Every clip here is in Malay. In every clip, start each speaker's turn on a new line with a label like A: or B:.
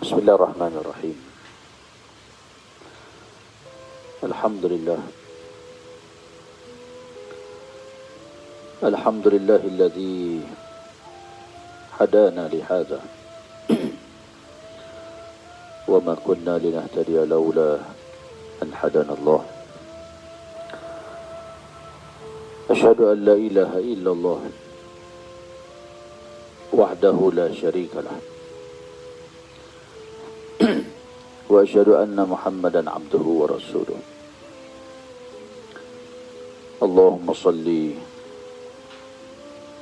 A: Bismillahirrahmanirrahim. Alhamdulillah. Alhamdulillahilladzi hadana lihada. Wa ma kunna linahtadiya laula an hadana Allah. Asyhadu an la ilaha illallah wahdahu la syarika lah. Wa asyhadu anna Muhammadan abduhu wa rasuluh. Allahumma salli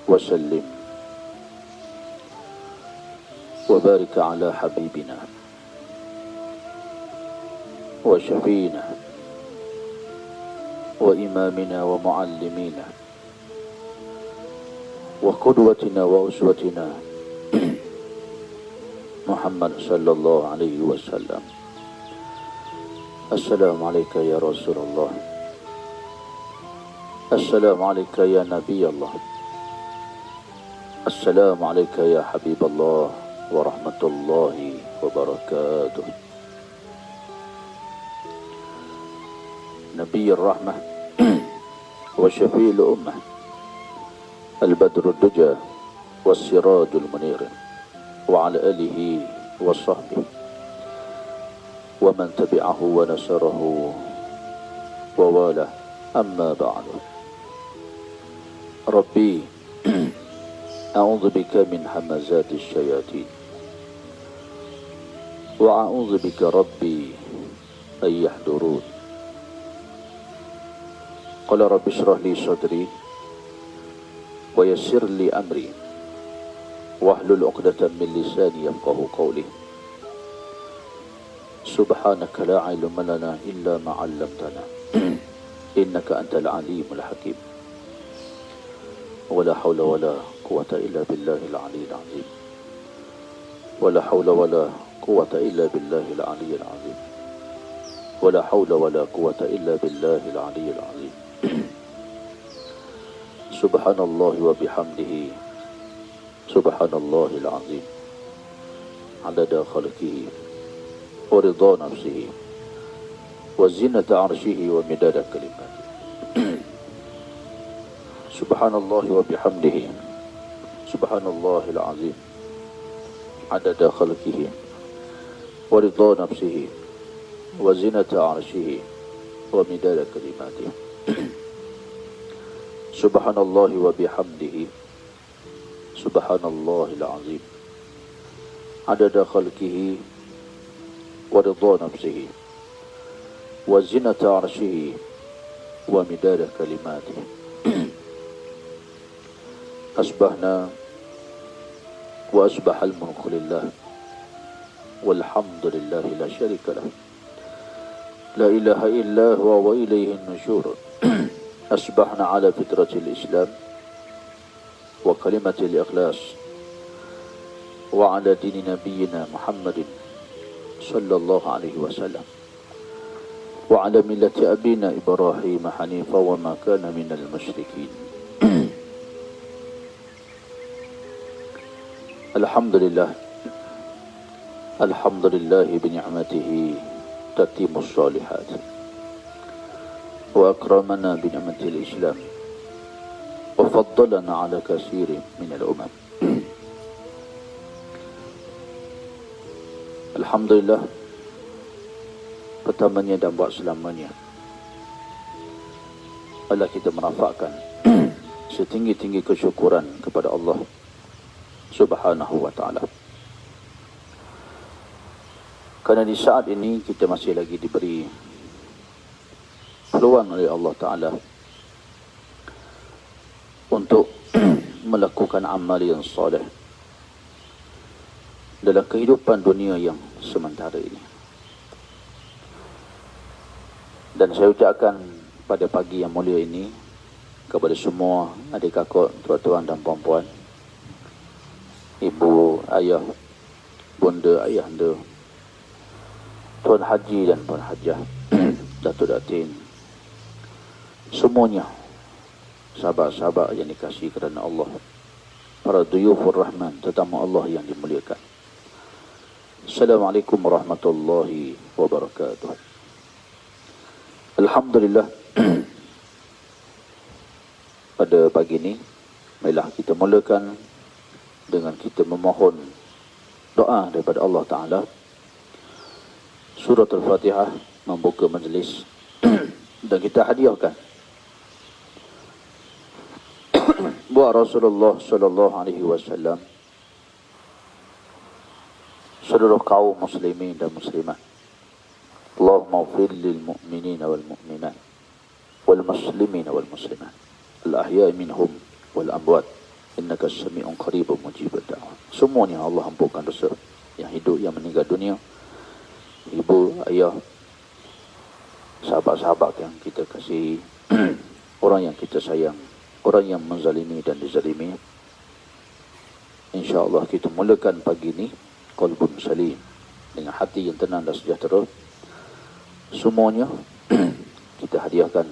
A: wa sallim wa barik ala habibina wa syafiina wa imamina wa muallimina wa qudwatina wa uswatina Muhammad sallallahu alaihi wasallam. Assalamualaikum ya Rasulullah. Assalamualaikum ya Nabi Allah. Assalamualaikum ya Habib Allah wa rahmatullahi wa barakatuh. Nabi Rahmah wa Syafi'il Ummah, Al-Badrul Duja wa Sirajul Munir, wa ala alihi wa sahbihi wa man tabi'ahu wa nasarahu ووالاه. أما بعد. ربي أعوذ بك من همزات الشياطين وأعوذ بك ربي أن يحضرون. قال رب اشرح لي صدري ويسر لي أمري واحلل عقدة من لساني يفقهوا قولي. سبحانك لا علم لنا إلا ما علمتنا إنك أنت العليم الحكيم. ولا حول ولا قوة إلا بالله العلي العظيم. ولا حول ولا قوة إلا بالله العلي العظيم. ولا حول ولا قوة إلا بالله العلي العظيم. سبحان الله وبحمده سبحان الله العظيم عدد خلقه ورضا نفسه وزنة عرشه ومداد كلماته. سبحان الله وبحمده سبحان الله العظيم عدد خلقه ورضا نفسه وزنة عرشه ومداد كلماته. سبحان الله وبحمده سبحان الله العظيم عدد خلقه ورضا نفسه وزنة عرشه ومداد كلماته. أصبحنا وأصبح الملك لله والحمد لله لا شريك له لا إله إلا هو وإليه النشور. أصبحنا على فطرة الإسلام وكلمة الإخلاص وعلى دين نبينا محمد صلى الله عليه وسلم وعلى ملة أبينا إبراهيم حنيفا وما كان من المشركين. الحمد لله الحمد لله بنعمته تتم الصالحات وأكرمنا بنعمة الإسلام وفضلنا على كثير من الأمم. Alhamdulillah, pertamanya dan buat selamanya adalah kita merafakkan setinggi-tinggi kesyukuran kepada Allah Subhanahu wa ta'ala. Kerana di saat ini kita masih lagi diberi peluang oleh Allah Ta'ala untuk melakukan amal yang soleh dalam kehidupan dunia yang sementara ini. Dan saya ucapkan pada pagi yang mulia ini kepada semua adik kakak, tuan-tuan dan puan-puan, ibu, ayah, bunda, ayahanda, tuan haji dan puan hajah, datuk datin, semuanya sahabat-sahabat yang dikasihi kerana Allah, para duyufur rahman, tetamu Allah yang dimuliakan. Assalamualaikum warahmatullahi wabarakatuh. Alhamdulillah, pada pagi ini marilah kita mulakan dengan kita memohon doa daripada Allah Ta'ala. Surah Al-Fatihah membuka majlis dan kita hadiahkan buat Rasulullah sallallahu alaihi wasallam, seluruh kaum muslimin dan muslimat. Allahumma ighfir lil mu'minina wal mu'minat wal muslimina wal muslimat al ahya'i minhum wal amwat innaka as-sami'un qaribun mujibud da'wat. Semuanya Allah ampunkan dosa, yang hidup, yang meninggal dunia, ibu, ayah, sahabat-sahabat yang kita kasihi, orang yang kita sayang, orang yang menzalimi dan dizalimi. InsyaAllah kita mulakan pagi ini qalbun salim, dengan hati yang tenang dan sejahtera. Semuanya kita hadiahkan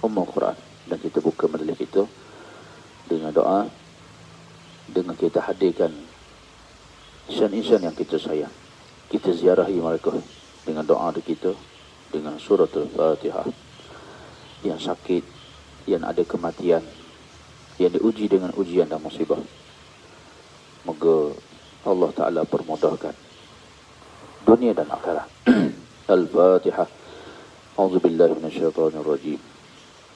A: Ummul Quran dan kita buka majlis kita dengan doa, dengan kita hadirkan insan-insan yang kita sayang. Kita ziarahi mereka dengan doa kita, dengan surah Al-Fatihah. Yang sakit, yang ada kematian, yang diuji dengan ujian dan musibah, moga Allah Ta'ala permudahkan dunia dan akhirat. Al-Fatihah. أعوذ بالله من الشيطان الرجيم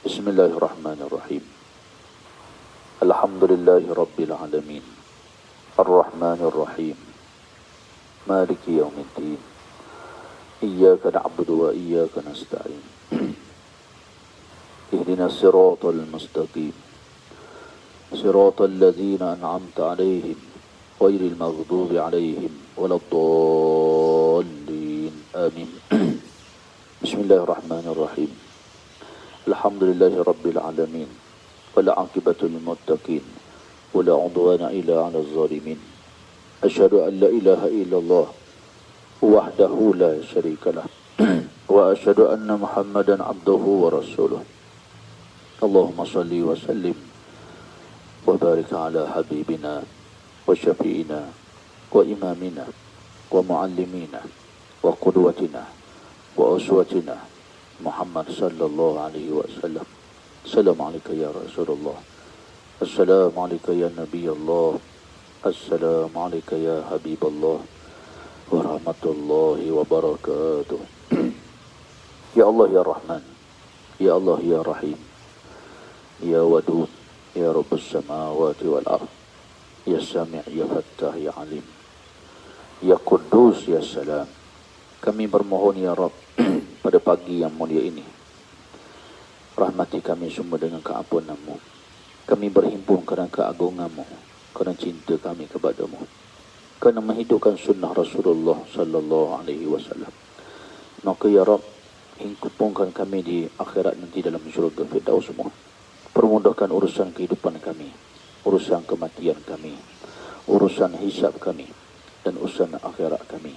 A: بسم الله الرحمن الرحيم الحمد لله رب العالمين الرحمن الرحيم مالك يوم الدين إياك نعبد وإياك نستعين اهدنا الصراط المستقيم صراط الذين أنعمت عليهم غير المغضوب عليهم ولا الضالين آمين بسم الله الرحمن الرحيم الحمد لله رب العالمين والعاقبة للمتقين ولا عدوان إلا على الظالمين أشهد أن لا إله إلا الله وحده لا شريك له وأشهد أن محمدا عبده ورسوله اللهم صل وسلم وبارك على حبيبنا وشفينا وإمامنا ومعلمنا وقدوتنا وأسوتنا محمد صلى الله عليه وسلم السلام عليك يا رسول الله السلام عليك يا نبي الله السلام عليك يا حبيب الله ورحمة الله وبركاته يا الله يا رحمن يا الله يا رحيم يا ودود يا رب السماوات والأرض يا سامع يا فتاح يا عليم ya Kudus ya Salam. Kami bermohon ya Rabb pada pagi yang mulia ini, rahmati kami semua dengan keampunan-Mu. Kami berhimpun kerana keagungan-Mu, kerana cinta kami kepadamu, kerana menghidupkan sunnah Rasulullah sallallahu alaihi wasallam. Maka ya Rabb, himpunkan kami di akhirat nanti dalam syurga Firdaus semua. Permudahkan urusan kehidupan kami, urusan kematian kami, urusan hisab kami, dan urusan akhirat kami.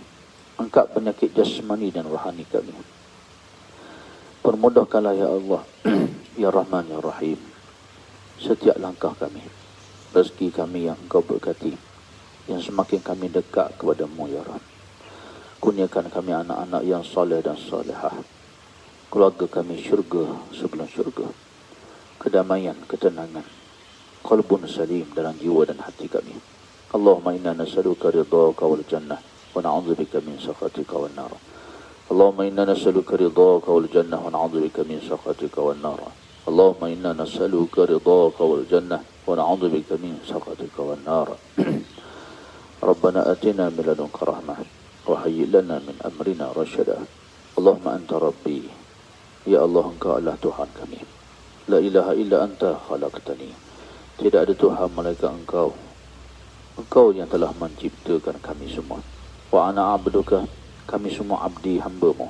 A: Angkat penyakit jasmani dan rohani kami. Permudahkanlah ya Allah, ya Rahman ya Rahim, setiap langkah kami, rezeki kami yang Engkau berkati, yang semakin kami dekat kepada-Mu ya Rabb. Kurniakan kami anak-anak yang soleh dan solehah, keluarga kami syurga sebelum syurga, kedamaian, ketenangan, qalbun salim dalam jiwa dan hati kami. Allahumma inna nas'aluka ridhaka wal jannah wa na'udzubika min sakhatika wan nar. Allahumma inna nas'aluka ridhaka wal jannah wa na'udzubika min sakhatika wan nar. Allahumma inna nas'aluka ridhaka wal jannah wa na'udzubika min sakhatika wan nar. Rabbana atina min ladunka rahmah wa hayyi' lana min amrina rasyada. Allahumma anta rabbi, ya Allah Engkau adalah Tuhan kami. La ilaha illa anta khalaqtani, tidak ada Tuhan malaikat Engkau. Engkau yang telah menciptakan kami semua. Wa ana abduka, kami semua abdi hamba-Mu.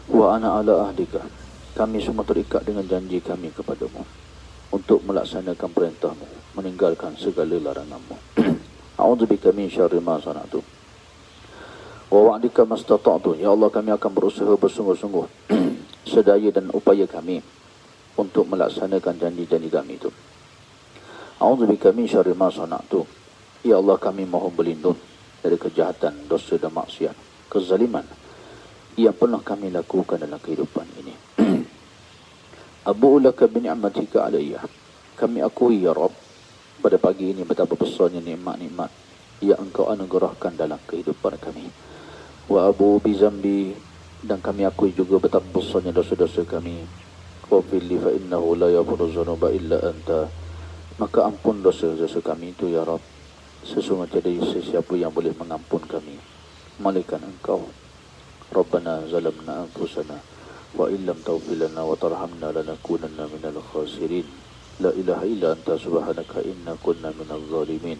A: Wa ana ala ahdika, kami semua terikat dengan janji kami kepadamu untuk melaksanakan perintah-Mu, meninggalkan segala larangan-Mu. A'udzubika min syarri ma sana'tu wa wa'dika mastata'tu. Ya Allah, kami akan berusaha bersungguh-sungguh sedaya dan upaya kami untuk melaksanakan janji-janji kami itu. A'udzubika min syarri ma sana'tu. Ya Allah, kami mohon berlindung dari kejahatan, dosa dan maksiat, kezaliman yang pernah kami lakukan dalam kehidupan ini. Abu'u laka bi ni'matika alayya. Kami akui ya Rabb, pada pagi ini betapa besarnya nikmat-nikmat yang Engkau anugerahkan dalam kehidupan kami. Wa abu'u bi zambi, dan kami akui juga betapa besarnya dosa-dosa kami. Waghfir li fa innahu la yaghfiru dzunuba illa anta. Maka ampun dosa-dosa kami itu ya Rabb. Sesungguhnya tiada sesiapa yang boleh mengampun kami melainkan Engkau. Rabbana zalamna anfusana wa illam taghfir lana wa tarhamna lanakunanna minal khasirin. La ilaha illa anta subhanaka inna kunna minaz zalimin.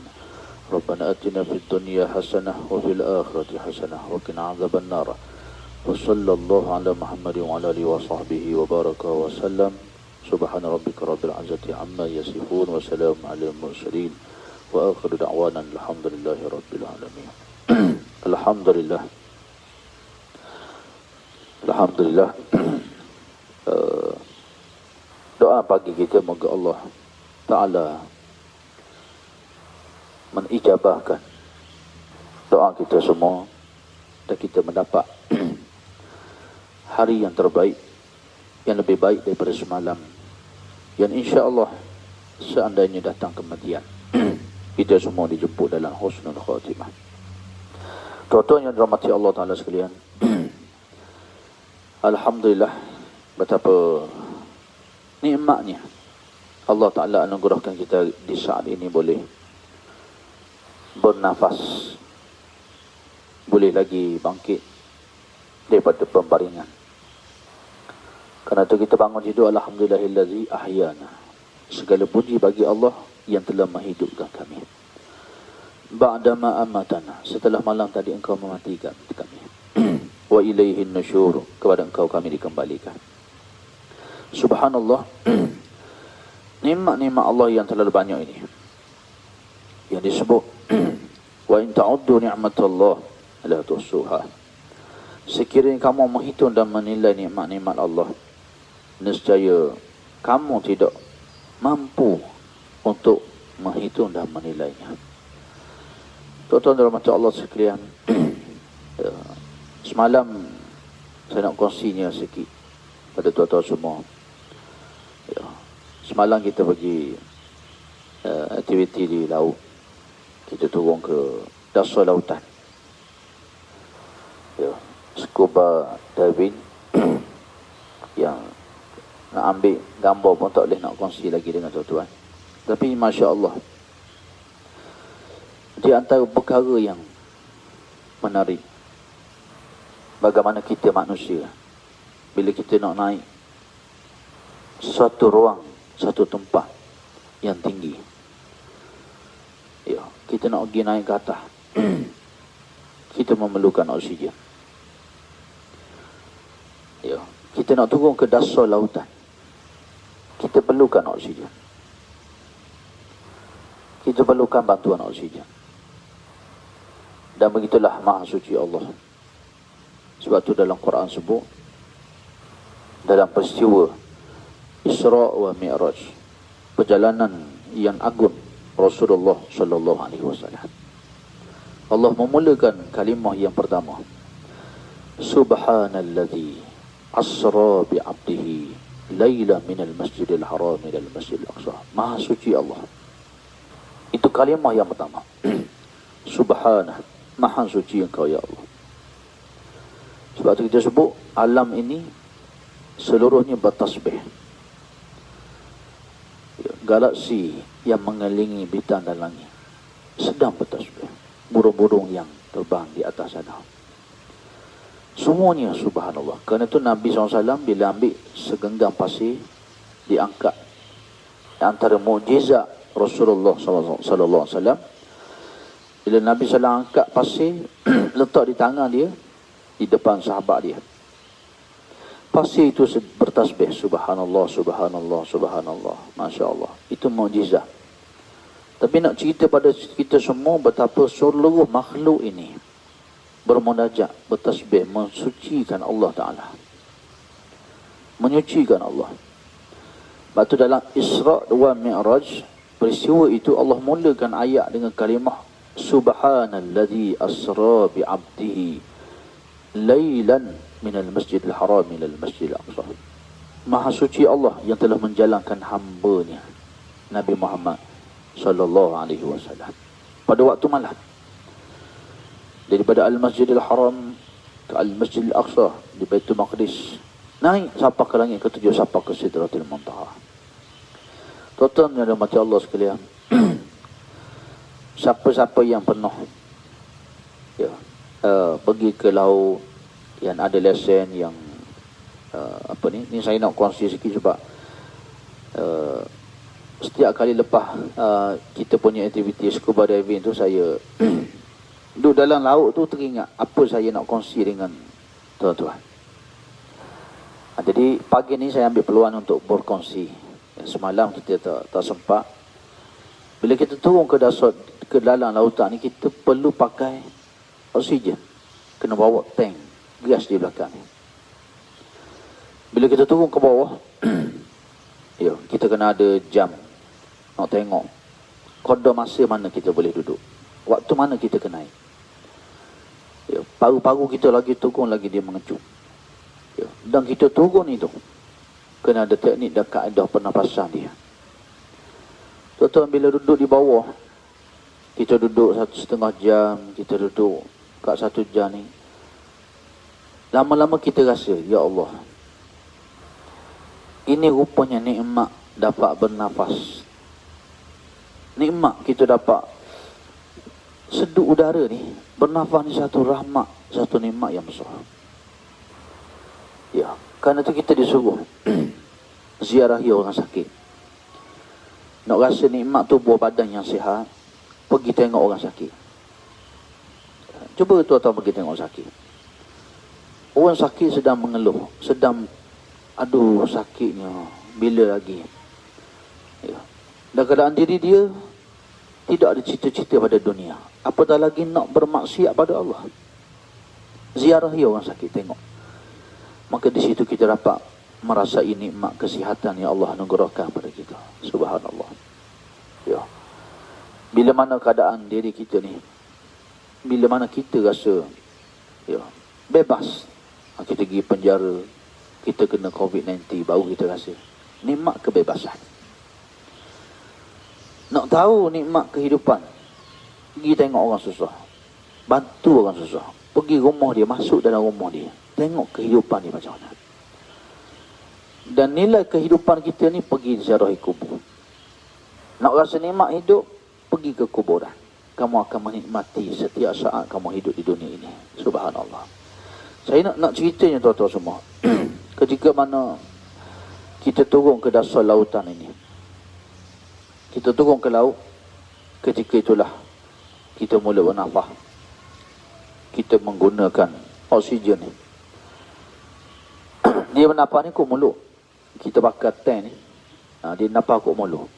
A: Rabbana atina fid dunya hasanah wa fil akhirati hasanah wa qina adzaban nar. Wa sallallahu ala Muhammadin wa ala alihi wa sahbihi wa baraka wa sallam. Subhana rabbika rabbil izzati amma yasifun wa salamun alal mursalin. Wa akhiru da'wana alhamdulillahi rabbil alamin. Alhamdulillah. Alhamdulillah. Doa pagi kita, moga Allah Ta'ala menijabahkan doa kita semua dan kita mendapat hari yang terbaik, yang lebih baik daripada semalam, yang insya-Allah seandainya datang kematian kita semua dijemput dalam husnul khatimah. Tuan-tuan yang dirahmati Allah Ta'ala sekalian, alhamdulillah betapa nikmatnya Allah Ta'ala anugerahkan kita di saat ini boleh bernafas, boleh lagi bangkit daripada pembaringan. Karena itu kita bangun tidur, alhamdulillahillazi ahyana. Segala puji bagi Allah yang telah menghidupkan kami. Ba'dama amatana, setelah malam tadi engkau mematikan kami. Wa ilaihin nusyur, kepada engkau kami dikembalikan. Subhanallah. Nikmat-nikmat Allah yang terlalu banyak ini yang disebut wa in ta'uddu ni'matallah la tuhsuha. Sekiranya kamu menghitung dan menilai nikmat-nikmat Allah, nescaya kamu tidak mampu untuk menghitung dan menilainya. Tuan-tuan dan rahmat Allah sekalian, semalam saya nak kongsinya sikit pada tuan-tuan semua. Semalam kita pergi aktiviti di laut. Kita turun ke dasar lautan. Scuba diving yang nak ambil gambar pun tak boleh nak kongsi lagi dengan tuan-tuan. Tapi Masya Allah, di antara perkara yang menarik, bagaimana kita manusia, bila kita nak naik satu ruang, satu tempat yang tinggi, kita nak pergi naik ke atas, kita memerlukan oksigen. Kita nak turun ke dasar lautan, kita perlukan oksigen. Kita perlukan bantuan oksigen. Dan begitulah Maha Suci Allah. Sebab tu dalam Quran sebut, dalam peristiwa Isra wa Mi'raj, perjalanan yang agung Rasulullah sallallahu alaihi wasallam, Allah memulakan kalimah yang pertama, Subhanalladzi asra bi 'abdihi laila minal masjidil haram ilal masjidil aqsa. Maha suci Allah. Itu kalimah yang pertama. Subhanah, maha suci engkau ya Allah. Sebab itu kita sebut alam ini seluruhnya bertasbih. Galaksi yang mengelilingi bintang dan langit sedang bertasbih. Burung-burung yang terbang di atas sana, semuanya subhanallah. Kerana itu Nabi SAW bila ambil segenggam pasir, diangkat antara mukjizat Rasulullah SAW. Bila Nabi SAW angkat pasir, letak di tangan dia, di depan sahabat dia, pasir itu bertasbih, subhanallah, subhanallah, subhanallah, Masya Allah. Itu mukjizat. Tapi nak cerita pada kita semua betapa seluruh makhluk ini bermunajat, bertasbih, mensucikan Allah Ta'ala, menyucikan Allah. Sebab itu dalam Isra wa Mi'raj, peristiwa itu Allah mulakan ayat dengan kalimah Subhanalladzi asra bi'abdihi laylan minal masjidil haram ilal masjidil aqsa. Maha suci Allah yang telah menjalankan hamba-Nya Nabi Muhammad sallallahu alaihi wasallam pada waktu malam, daripada Al-Masjidil Haram ke Al-Masjidil Aqsa di Baitul Maqdis, naik sampai ke langit ketujuh, sampai ke Sidratul Muntaha. Tuan-tuan yang dirahmati Allah sekalian, siapa-siapa yang pernah pergi ke laut, yang ada lesen yang ni saya nak kongsi sikit sebab setiap kali lepas kita punya aktiviti scuba diving tu, saya duduk dalam laut tu teringat apa saya nak kongsi dengan tuan-tuan. Jadi pagi ni saya ambil peluang untuk berkongsi. Semalam kita tak sempat. Bila kita turun ke dasar, ke dalam lautan ni, kita perlu pakai oksigen. Kena bawa tank gas di belakang ni. Bila kita turun ke bawah, kita kena ada jam nak tengok kodor masa mana kita boleh duduk, waktu mana kita kena naik. Paru-paru kita lagi turun, lagi dia mengecut. Dan kita turun itu kena ada teknik dan kaedah pernafasan dia. Tuan-tuan, bila duduk di bawah, kita duduk 1,5 jam, kita duduk kat 1 jam ni, lama-lama kita rasa, ya Allah, Ini rupanya nikmat dapat bernafas. Nikmat kita dapat seduh udara ni, bernafas ni satu rahmat, satu nikmat yang besar. Ya, kerana tu kita disuruh ziarahi orang sakit. Nak rasa nikmat tubuh badan yang sihat, pergi tengok orang sakit. Cuba tuan-tuan pergi tengok orang sakit. Orang sakit sedang mengeluh, sedang aduh sakitnya, bila lagi. Ya. Dan keadaan diri dia tidak ada cita-cita pada dunia, apatah lagi nak bermaksiat pada Allah. Ziarahi orang sakit, tengok. Maka di situ kita dapat merasai nikmat kesihatan yang Allah anugerahkan pada kita. Subhanallah. Ya. Bila mana keadaan diri kita ni, bila mana kita rasa ya, bebas, kita pergi penjara, kita kena COVID-19, baru kita rasa nikmat kebebasan. Nak tahu nikmat kehidupan, pergi tengok orang susah, bantu orang susah, pergi rumah dia, masuk dalam rumah dia, tengok kehidupan dia macam mana. Dan nilai kehidupan kita ni pergi ziarahi kubur. Nak rasa nikmat hidup, pergi ke kuburan. Kamu akan menikmati setiap saat kamu hidup di dunia ini. Subhanallah. Saya nak ceritanya tuan-tuan semua. Ketika mana kita turun ke dasar lautan ini, kita turun ke laut, ketika itulah kita mula bernafas. Kita menggunakan oksigen ni. Dia bernafas ni kok mulut. Kita bakar tank ni, dia nafas kok mulut.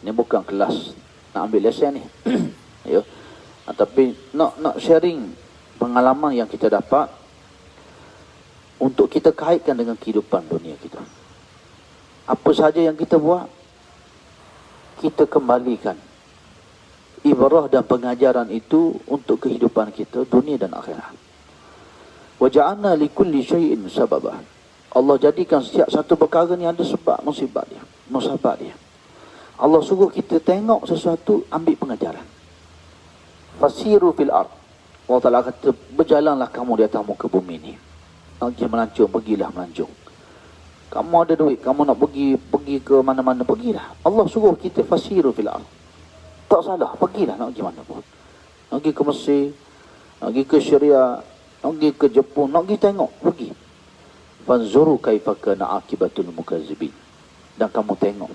A: Ni bukan kelas nak ambil lesen ni. Ya. Tapi nak sharing pengalaman yang kita dapat untuk kita kaitkan dengan kehidupan dunia kita. Apa saja yang kita buat, kita kembalikan ibrah dan pengajaran itu untuk kehidupan kita dunia dan akhirat. Wa ja'alna likulli syai'in sababah. Allah jadikan setiap satu perkara ni ada sebab musibah dia, musabab dia. Allah suruh kita tengok sesuatu, ambil pengajaran. Fasiru fil ard. Allah Ta'ala kata, berjalanlah kamu di atas muka bumi ni. Nak pergi melancong, pergilah melancong. Kamu ada duit, kamu nak pergi ke mana-mana, pergilah. Allah suruh kita fasiru fil ard. Tak salah, pergilah nak pergi mana pun. Nak pergi ke Mesir, nak pergi ke Syria, nak pergi ke Jepun, nak pergi tengok, pergi. Fanzuru kaifa kana akibatul mukazzibin. Dan kamu tengok.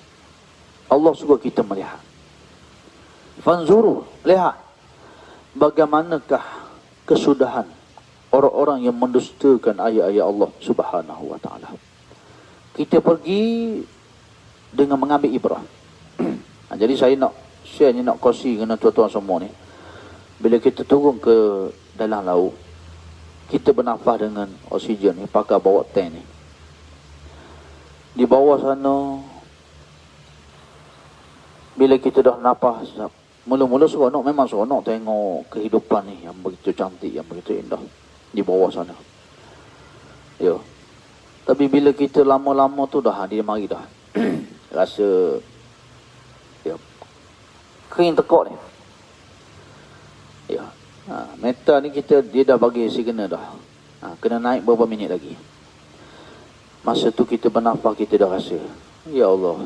A: Allah suruh kita melihat. Fanzuru, lihat. Bagaimanakah kesudahan orang-orang yang mendustakan ayat-ayat Allah Subhanahu wa ta'ala. Kita pergi dengan mengambil ibrah. Jadi saya nak share ni, nak kongsi dengan tuan-tuan semua ni. Bila kita turun ke dalam laut, kita bernafas dengan oksigen ni, pakai bawa tank ni. Di bawah sana, bila kita dah nafas, mula-mula seronok, memang seronok tengok kehidupan ni yang begitu cantik, yang begitu indah di bawah sana. Ya. Tapi bila kita lama-lama tu dah, dia mari dah rasa ya, kering tekak ni. Ya. Meta ni dia dah bagi signal dah. Kena naik beberapa minit lagi. Masa tu kita bernafas, kita dah rasa, ya Allah,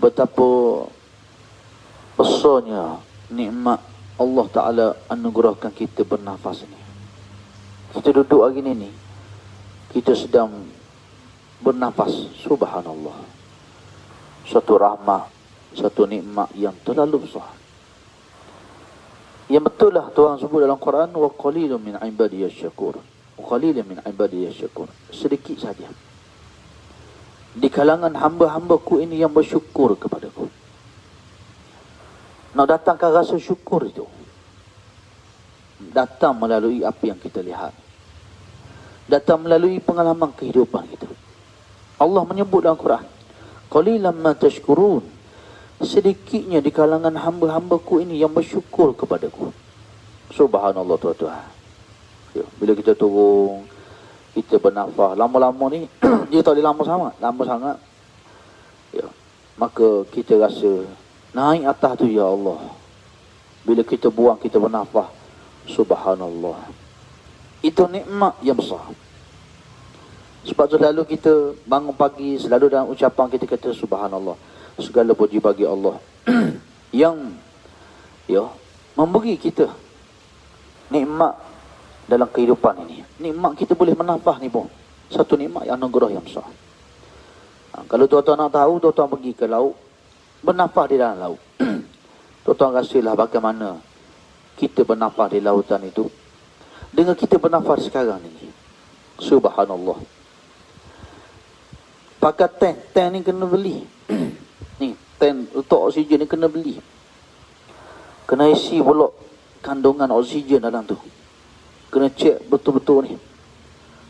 A: betapa besarnya nikmat Allah Ta'ala anugerahkan kita bernafas ni. Kita duduk hari ni, kita sedang bernafas. Subhanallah. Satu rahmat, satu nikmat yang terlalu besar. Yang betul lah Tuhan sebut dalam Quran, wa qalilun min ibadiyasy syakur. Wa qalilun min ibadiyasy syakur. Sedikit saja di kalangan hamba-hambaku ini yang bersyukur kepadaku. Nak datangkan rasa syukur itu, datang melalui apa yang kita lihat, datang melalui pengalaman kehidupan kita. Allah menyebut dalam Quran, qalilan ma tashkurun. Sedikitnya di kalangan hamba-hambaku ini yang bersyukur kepadaku. Subhanallah tuan-tuan. Ya, bila kita turun, kita bernafas, lama-lama ni, dia tak boleh lama sangat. Ya, maka kita rasa naik atas tu, ya Allah. Bila kita buang, kita bernafas, subhanallah. Itu nikmat yang besar. Sebab tu selalu kita bangun pagi, selalu dalam ucapan kita kata subhanallah. Segala puji bagi Allah yang memberi kita nikmat dalam kehidupan ini. Nikmat kita boleh menambah ni pun satu nikmat yang anugerah yang besar. Kalau tuan-tuan nak tahu, tuan-tuan pergi ke laut, bernafas di dalam laut. Tuan-tuan rasilah bagaimana kita bernafas di lautan itu dengan kita bernafas sekarang ini. Subhanallah. Pakai tank ni kena beli. Ni tank untuk oksigen ni kena beli. Kena isi pula kandungan oksigen dalam tu. Kena cek betul-betul ni.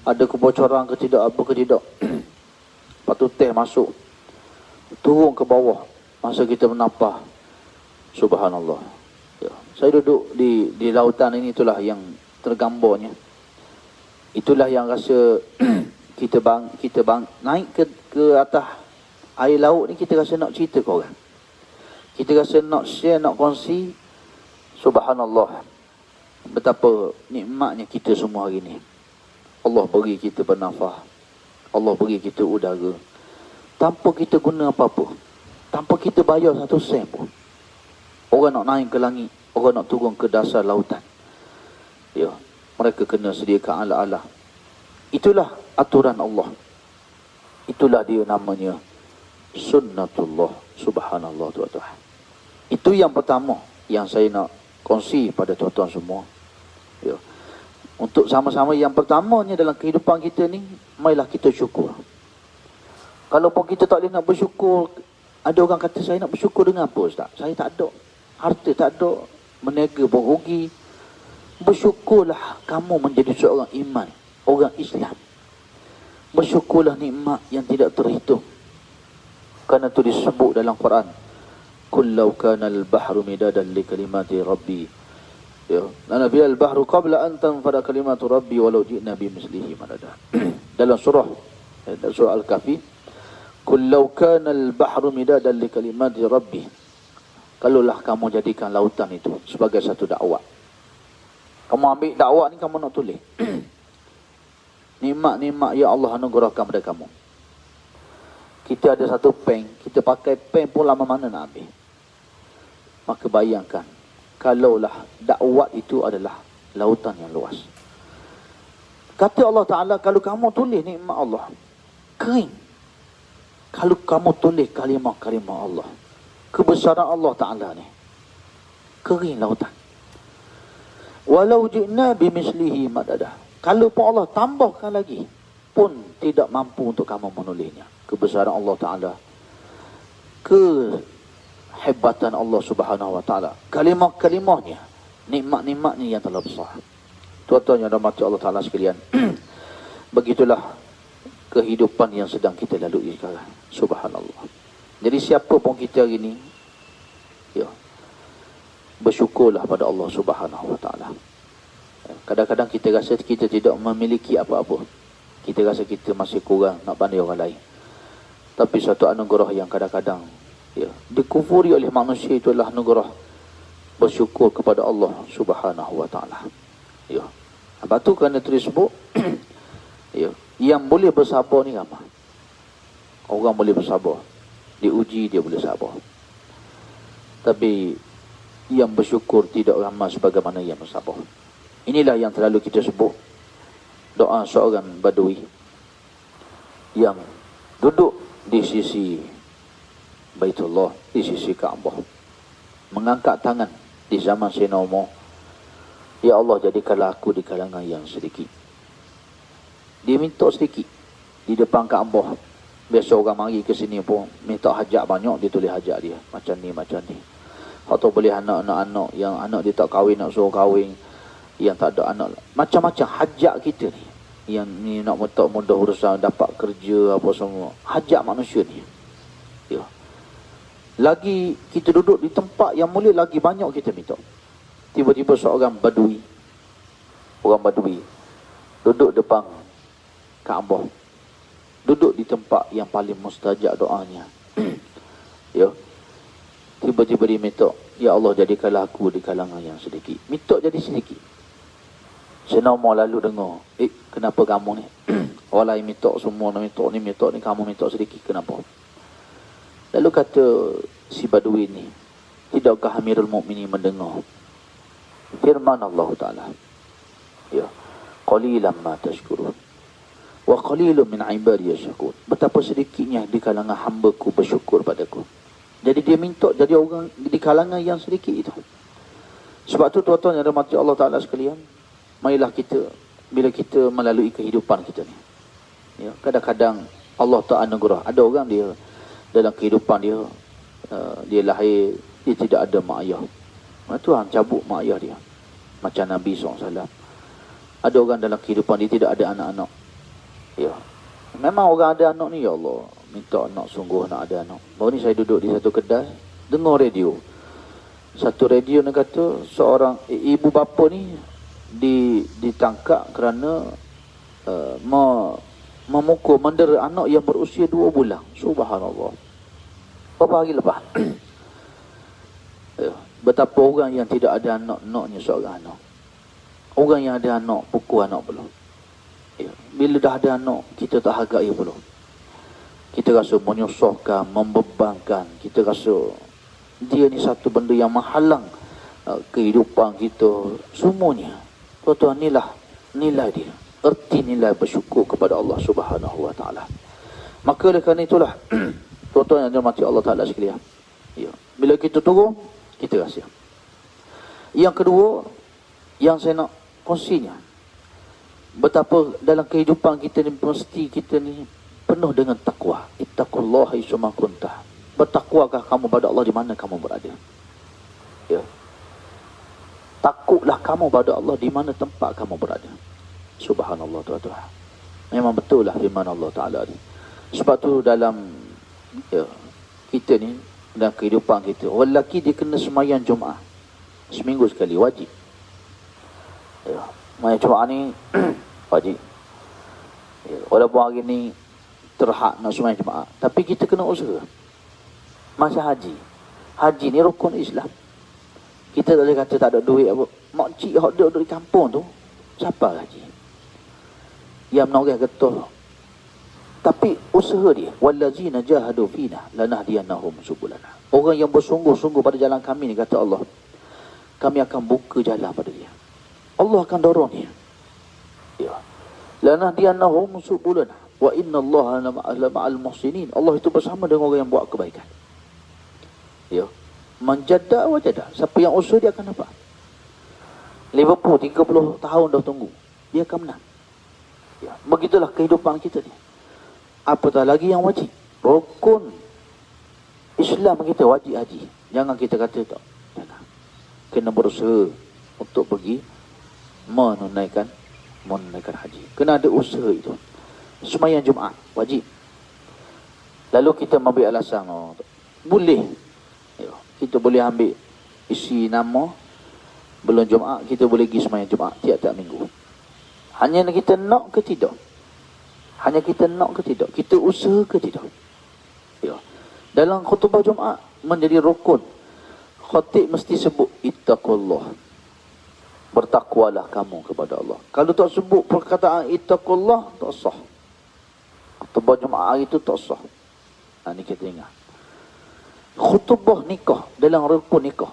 A: Ada kebocoran ke tidak, apa ke tidak. Lepas tu teh masuk. Turun ke bawah. Masa kita bernafas. Subhanallah. Ya. Saya duduk di lautan ini, itulah yang tergambarnya. Itulah yang rasa kita naik ke atas air laut ni, kita rasa nak cerita ke orang. Kita rasa nak share, nak kongsi. Subhanallah. Betapa nikmatnya kita semua hari ni. Allah beri kita bernafas. Allah beri kita udara. Tanpa kita guna apa-apa. Tanpa kita bayar satu sen pun. Orang nak naik ke langit, orang nak turun ke dasar lautan. Ya, mereka kena sediakan ala-ala. Itulah aturan Allah. Itulah dia namanya sunnatullah. Subhanallah tuan-tuan. Itu yang pertama yang saya nak kongsi pada tuan-tuan semua. Ya. Untuk sama-sama yang pertamanya dalam kehidupan kita ni, marilah kita syukur. Kalau pun kita tak boleh nak bersyukur, ada orang kata saya nak bersyukur dengan apa Ustaz? Saya tak ada. Harta tak ada. Meniaga pun rugi. Bersyukurlah kamu menjadi seorang iman. Orang Islam. Bersyukurlah nikmat yang tidak terhitung. Kerana itu disebut dalam Quran. Qul law kana al-bahru midadan li kalimati rabbi. Ya. Lana bil bahru qabla an tanfada kalimatu rabbi walau ji'na bi mislihi madada. Dalam surah Al-Kahfi. Qul law kana al-bahru midadan li kalimati rabbi. Kalaulah kamu jadikan lautan itu sebagai satu dakwah. Kamu ambil dakwah ni, kamu nak tulis. Nikmat-nikmat ya Allah anugerahkan pada kamu. Kita ada satu pen, kita pakai pen pun lama mana nak ambil. Maka bayangkan, kalaulah dakwah itu adalah lautan yang luas. Kata Allah Ta'ala, kalau kamu tulis nikmat Allah, kering. Kalau kamu tulis kalimah-kalimah Allah, kebesaran Allah Ta'ala ni, kering lautan. Walau ji'na bimislihi madada. Kalau pun Allah tambahkan lagi, pun tidak mampu untuk kamu menulisnya. Kebesaran Allah Ta'ala, kehebatan Allah Subhanahu Wa Ta'ala, kalimah-kalimahnya, nikmat-nikmatnya yang telah besar. Tuan-tuan yang dirahmati Allah Ta'ala sekalian, begitulah kehidupan yang sedang kita lalui sekarang. Subhanallah. Jadi siapa pun kita hari ni, ya, bersyukurlah pada Allah Subhanahu Wa Ta'ala. Kadang-kadang kita rasa kita tidak memiliki apa-apa. Kita rasa kita masih kurang nak banding orang lain. Tapi satu anugerah yang kadang-kadang, ya, dikufuri oleh manusia, itu adalah anugerah bersyukur kepada Allah Subhanahu Wa Ta'ala. Ya. Sebab tu kerana itu disebut, ya, yang boleh bersabar ni ramai. Orang boleh bersabar. Diuji dia boleh sabar. Tapi yang bersyukur tidak ramai sebagaimana yang bersabar. Inilah yang terlalu kita sebut doa seorang badui yang duduk di sisi Baitullah, di sisi Kaabah, mengangkat tangan di zaman Sayyidina Umar. Ya Allah, jadikanlah aku di kalangan yang sedikit. Dia minta sedikit di depan Kaabah. Biasa orang mari ke sini pun minta hajat banyak, dia tulis hajat dia. Macam ni, macam ni. Atau boleh anak-anak yang anak dia tak kahwin, nak suruh kahwin. Yang tak ada anak. Macam-macam hajat kita ni. Yang ni nak mudah urusan, dapat kerja, apa semua. Hajat manusia ni. Ya. Lagi kita duduk di tempat yang mulia, lagi banyak kita minta. Tiba-tiba seorang badui. Orang badui. Duduk depan Kaabah. Duduk di tempat yang paling mustajab doanya. Ya. Tiba-tiba dia minta, ya Allah, jadikanlah aku di kalangan yang sedikit. Minta jadi sedikit. Sayyidina Umar lalu dengar, kenapa kamu ni? Orang lain minta semua, ni minta ni, kamu minta sedikit, kenapa? Lalu kata si Badui ni, tidakkah Amirul Mukminin mendengar firman Allah Ta'ala, ya, qalilan ma tashkurun wa qalilun min ibadiy syakur. Betapa sedikitnya di kalangan hamba-Ku bersyukur padaku. Jadi dia minta jadi orang di kalangan yang sedikit itu. Sebab tu tuan-tuan yang dirahmati Allah Ta'ala sekalian, marilah kita, bila kita melalui kehidupan kita ni, ya, kadang-kadang Allah Ta'ala anugerah. Ada orang dia dalam kehidupan dia, dia lahir, dia tidak ada mak ayah. Tuhan cabut mak ayah dia. Macam Nabi SAW. Ada orang dalam kehidupan dia tidak ada anak-anak. Ya, memang orang ada anak ni, ya Allah, minta anak, sungguh nak ada anak. Baru ni saya duduk di satu kedai, dengar radio. Satu radio ni kata seorang ibu bapa ni ditangkap kerana memukul, mendera anak yang berusia 2 bulan. Subhanallah. Berapa hari lepas? Betapa orang yang tidak ada anak-anaknya seorang anak. Orang yang ada anak, pukul anak pula. Ya. Bila dah ada anak, kita tak hargai pula. Kita rasa menyusahkan, membebankan. Kita rasa dia ni satu benda yang menghalang kehidupan kita semuanya. Tuan-tuan, inilah nilai dia. Erti nilai bersyukur kepada Allah Subhanahu Wa Ta'ala. Maka oleh kerana itulah tuan-tuan yang dirahmati Allah Ta'ala sekalian, ya, bila kita turun, kita rasa. Yang kedua yang saya nak kongsinya, betapa dalam kehidupan kita ni mesti kita ni penuh dengan takwa. Ittaqullaha haitsuma kunta. Bertakwakah kamu pada Allah di mana kamu berada. Ya. Takutlah kamu pada Allah di mana tempat kamu berada. Subhanallah tuan-tuan. Memang betul lah firman Allah Ta'ala ni. Sebab tu dalam, ya, kita ni, dalam kehidupan kita, orang lelaki dia kena sembahyang Jumaat seminggu sekali, wajib. Ya, sembahyang Jumaat ni wajib. Ya, walaupun hari ni terhad nak sembahyang Jumaat, tapi kita kena usaha. Masa haji, haji ni rukun Islam. Kita tak boleh kata tak ada duit apa. Makcik yang duduk di kampung tu, siapa haji? Yang menoreh getah. Tapi usaha dia, wallazina jahadu fina lanahdiyannahum subulana. Orang yang bersungguh-sungguh pada jalan kami ni, kata Allah, kami akan buka jalan pada dia. Allah akan dorong dia. Ya. Lanahdiyannahum subulana wa innallaha lama'al muhsinin. Allah itu bersama dengan orang yang buat kebaikan. Ya. Manjada wajada. Siapa yang usaha dia akan dapat. Liverpool 30 tahun dah tunggu, dia akan menang. Ya. Begitulah kehidupan kita ni. Apatah lagi yang wajib, rukun Islam kita, wajib haji. Jangan kita kata tak, jangan. Kena berusaha untuk pergi menunaikan haji. Kena ada usaha itu. Sembahyang Jumaat wajib. Lalu kita ambil alasan, boleh, ya, kita boleh ambil isi nama belum Jumaat, kita boleh pergi sembahyang Jumaat tiap-tiap minggu. Hanya kita nak ke tidak? Hanya kita nak ke tidak? Kita usaha ke tidak? Ya. Dalam khutbah Jumaat menjadi rukun, khatib mesti sebut ittaqullah. Bertakwalah kamu kepada Allah. Kalau tak sebut perkataan ittaqullah, tak sah. Khutbah Jumaat hari itu tak sah. Ini kita ingat. Khutbah nikah, dalam rukun nikah,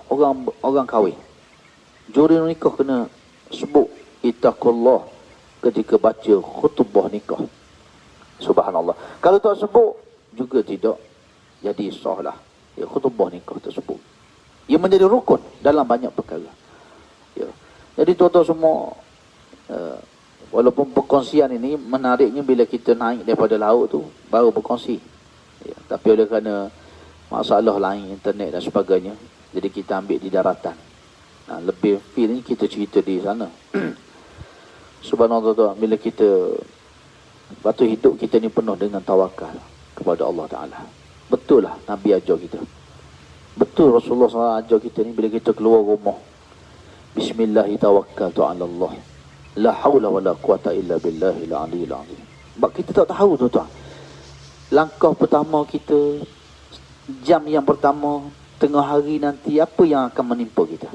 A: orang kahwin, juri nikah kena sebut ittaqullah ketika baca khutbah nikah. Subhanallah. Kalau tak sebut juga tidak jadi sah lah. Ya, khutbah nikah tersebut. Ia menjadi rukun dalam banyak perkara. Ya. Jadi tuan-tuan semua, walaupun perkongsian ini menariknya bila kita naik daripada laut tu baru berkongsi. Ya, tapi oleh kerana masalah lain, internet dan sebagainya, jadi kita ambil di daratan. Nah, lebih feel ni kita cerita di sana. Subhanallah tuan, bila kita, waktu hidup kita ni penuh dengan tawakal kepada Allah Ta'ala. Betul lah Nabi ajar kita. Betul Rasulullah SAW ajar kita ni, bila kita keluar rumah, Bismillahi tawakkaltu ala Allah, la hawla wa la quwata illa billahil aliyil azim. Sebab kita tak tahu tuan-tuan, langkah pertama kita, jam yang pertama, tengah hari nanti, apa yang akan menimpa kita.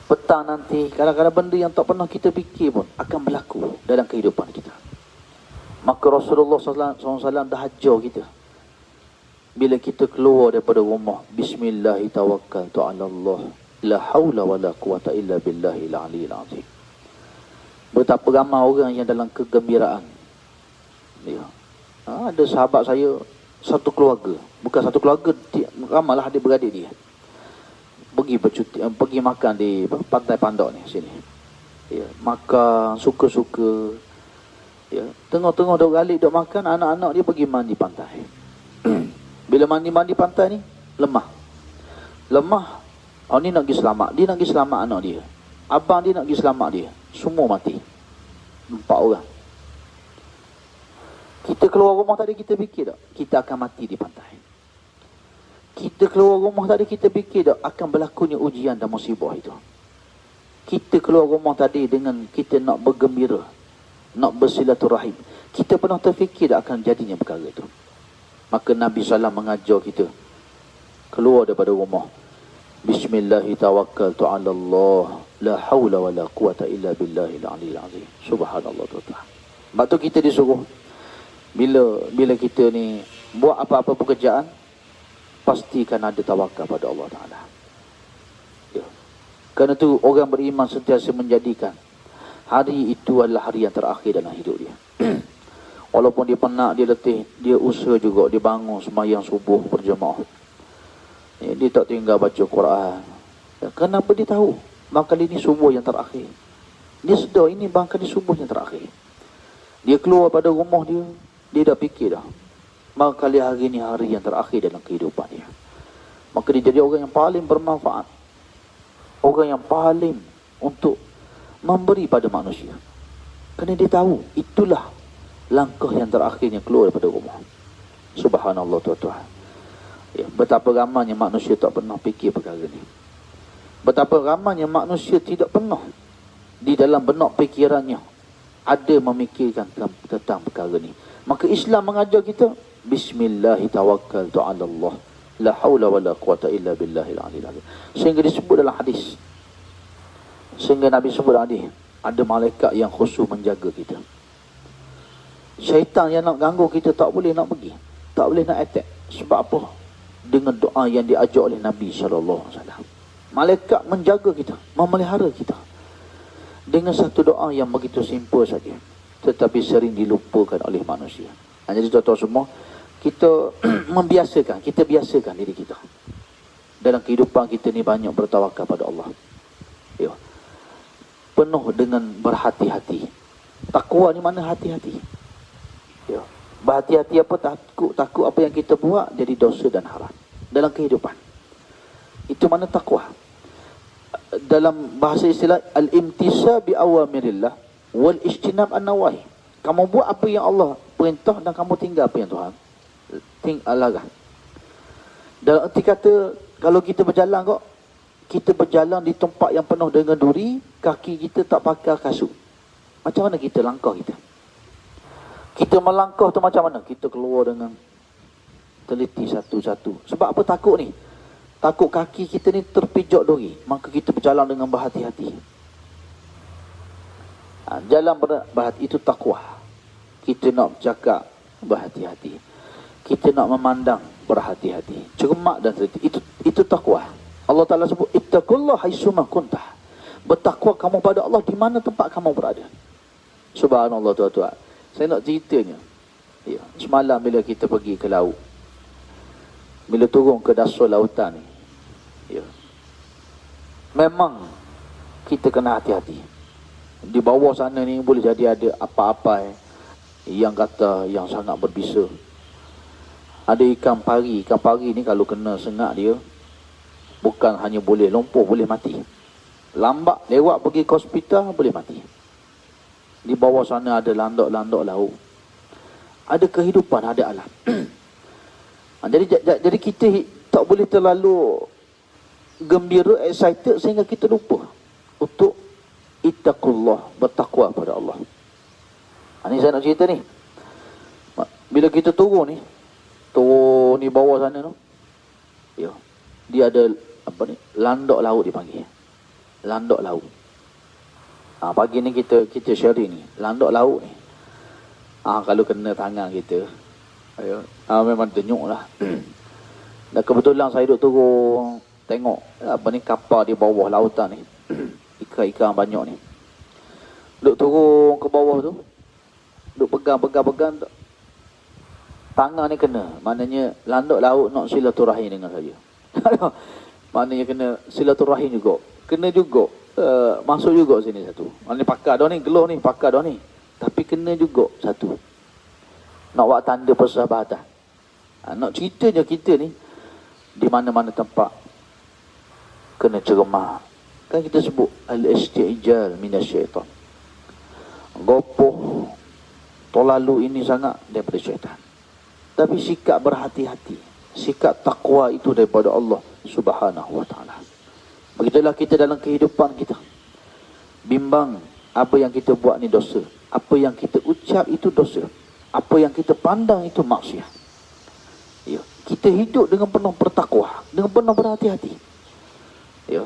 A: Petang nanti, kadang-kadang benda yang tak pernah kita fikir pun akan berlaku dalam kehidupan kita. Maka Rasulullah SAW dah ajar kita. Bila kita keluar daripada rumah, Bismillahirrahmanirrahim, la haula wa la quwata illa billahil aliyil azim. Betapa ramai orang yang dalam kegembiraan. Ya. Ada sahabat saya, satu keluarga. Bukan satu keluarga, ramailah adik-beradik dia. Pergi bercuti, pergi makan di pantai Pandok ni, sini. Ya. Makan, suka-suka. Ya. Tengok-tengok duk galik, duk makan, anak-anak dia pergi mandi pantai. Bila mandi pantai ni, lemah. Oh, ni nak pergi selamat. Dia nak pergi selamat anak dia. Abang dia nak pergi selamat dia. Semua mati. 4 orang. Kita keluar rumah tadi, kita fikir tak? Kita akan mati di pantai. Kita keluar rumah tadi, kita fikir tak? Akan berlakunya ujian dan musibah itu. Kita keluar rumah tadi dengan kita nak bergembira. Nak bersilaturahim. Kita pernah terfikir tak akan jadinya perkara itu? Maka Nabi SAW mengajar kita. Keluar daripada rumah. Bismillahirrahmanirrahim. La hawla wa la quwata illa billahil aliyil azim. Subhanallah tuan-tuan. Sebab tu kita disuruh bila kita ni buat apa-apa pekerjaan, pastikan ada tawakal pada Allah Ta'ala. Ya. Kerana tu orang beriman sentiasa menjadikan hari itu adalah hari yang terakhir dalam hidup dia. Walaupun dia penat, dia letih, dia usaha juga, dia bangun sembahyang subuh berjemaah. Ya, dia tak tinggal baca Quran. Ya, kenapa dia tahu? Barangkali ini subuh yang terakhir. Dia sedar ini barangkali subuh yang terakhir. Dia keluar pada rumah dia, dia dah fikir dah. Barangkali hari ini hari yang terakhir dalam kehidupan dia. Maka dia jadi orang yang paling bermanfaat. Orang yang paling untuk memberi pada manusia. Kerana dia tahu, itulah langkah yang terakhirnya keluar daripada rumah. Subhanallah tuan-tuan. Ya, betapa ramainya manusia tak pernah fikir perkara ni. Betapa ramainya manusia tidak pernah di dalam benak fikirannya ada memikirkan tentang perkara ni. Maka Islam mengajar kita Bismillahirrahmanirrahim. La haula wa la quwata illa billahil aliyil azim. Sehingga disebut dalam hadis. Sehingga Nabi sebut dalam hadis, ada malaikat yang khusus menjaga kita. Syaitan yang nak ganggu kita tak boleh nak pergi. Tak boleh nak attack. Sebab apa? Dengan doa yang diajar oleh Nabi SAW. Malaikat menjaga kita, memelihara kita. Dengan satu doa yang begitu simple saja. Tetapi sering dilupakan oleh manusia. Jadi tuan-tuan semua, kita kita biasakan diri kita. Dalam kehidupan kita ni banyak bertawakal pada Allah. Ya. Penuh dengan berhati-hati. Takwa ni mana hati-hati? Ya. Berhati-hati apa? Takut apa yang kita buat jadi dosa dan haram dalam kehidupan. Itu mana takwa. Dalam bahasa istilah al-imtisa bi awamirillah wal ijtinab an-nawahi. Kamu buat apa yang Allah perintah dan kamu tinggal apa yang Tuhan larang. Dalam erti kata, kalau kita berjalan kok, kita berjalan di tempat yang penuh dengan duri, kaki kita tak pakai kasut. Macam mana kita langkah kita? Kita melangkah tu macam mana? Kita keluar dengan teliti satu-satu. Sebab apa takut ni? Takut kaki kita ni terpijak duri. Maka kita berjalan dengan berhati-hati. Jalan berhati itu takwa. Kita nak bercakap berhati-hati. Kita nak memandang berhati-hati. Cermat dan teliti. Itu takwa. Allah Ta'ala sebut, ittaqullah haitsuma kuntah. Bertakwa kamu pada Allah di mana tempat kamu berada. Subhanallah tuan-tuan. Saya nak ceritanya. Ya, semalam bila kita pergi ke laut. Bila turun ke dasar lautan ni. Ya. Memang kita kena hati-hati. Di bawah sana ni boleh jadi ada apa-apa yang kata yang sangat berbisa. Ada ikan pari. Ikan pari ni kalau kena sengat dia, bukan hanya boleh lumpuh, boleh mati. Lambat lewat pergi ke hospital, boleh mati. Di bawah sana ada landak-landak laut. Ada kehidupan, ada alam. Jadi kita tak boleh terlalu gembira, excited sehingga kita lupa untuk ittaqullah, bertakwa pada Allah. Ini saya nak cerita ni. Bila kita turun ni bawah sana tu, ya, dia ada apa ni? Landak laut dipanggil. Landak laut. Pagi ni kita sharing ni, landak laut ni. Kalau kena tangan kita, memang denyuk lah. Dan kebetulan saya duduk turun tengok apa ni kapal di bawah lautan ni. Ikan-ikan banyak ni. Duduk turun ke bawah tu, duduk pegang. Tangan ni kena. Maknanya landuk laut nak silaturahim dengan saya. Maknanya kena silaturahim juga. Kena juga. Masuk juga sini satu. Maknanya pakar dah ni, geloh ni, pakar dah ni. Tapi kena juga satu. Nak buat tanda persahabatan. Nak ceritanya kita ni, di mana-mana tempat kena cermah. Kan kita sebut al-isti'jal minasyaitan. Gopoh terlalu ini sangat daripada syaitan. Tapi sikap berhati-hati, sikap takwa itu daripada Allah Subhanahu wa taala. Begitulah kita dalam kehidupan kita. Bimbang apa yang kita buat ni dosa, apa yang kita ucap itu dosa, apa yang kita pandang itu maksiat. Ya, kita hidup dengan penuh bertakwa, dengan penuh berhati-hati. Ya.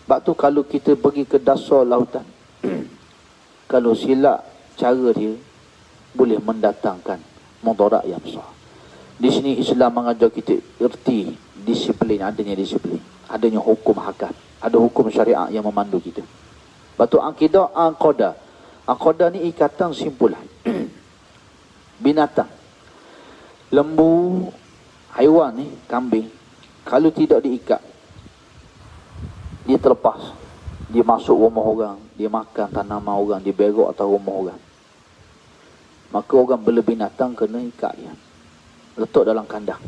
A: Sebab tu kalau kita pergi ke dasar lautan, kalau silap cara dia, boleh mendatangkan mudarat yang besar. Di sini Islam mengajar kita erti disiplin, adanya disiplin, adanya hukum hakam, ada hukum syariat yang memandu kita. Sebab tu akidah aqadah. Aqadah ni ikatan simpulan. Binatang, lembu, haiwan ni, kambing, kalau tidak diikat, dia terlepas, dia masuk rumah orang, dia makan tanaman orang, dia berok atas rumah orang. Maka orang bela binatang kena ikat dia, letak dalam kandang.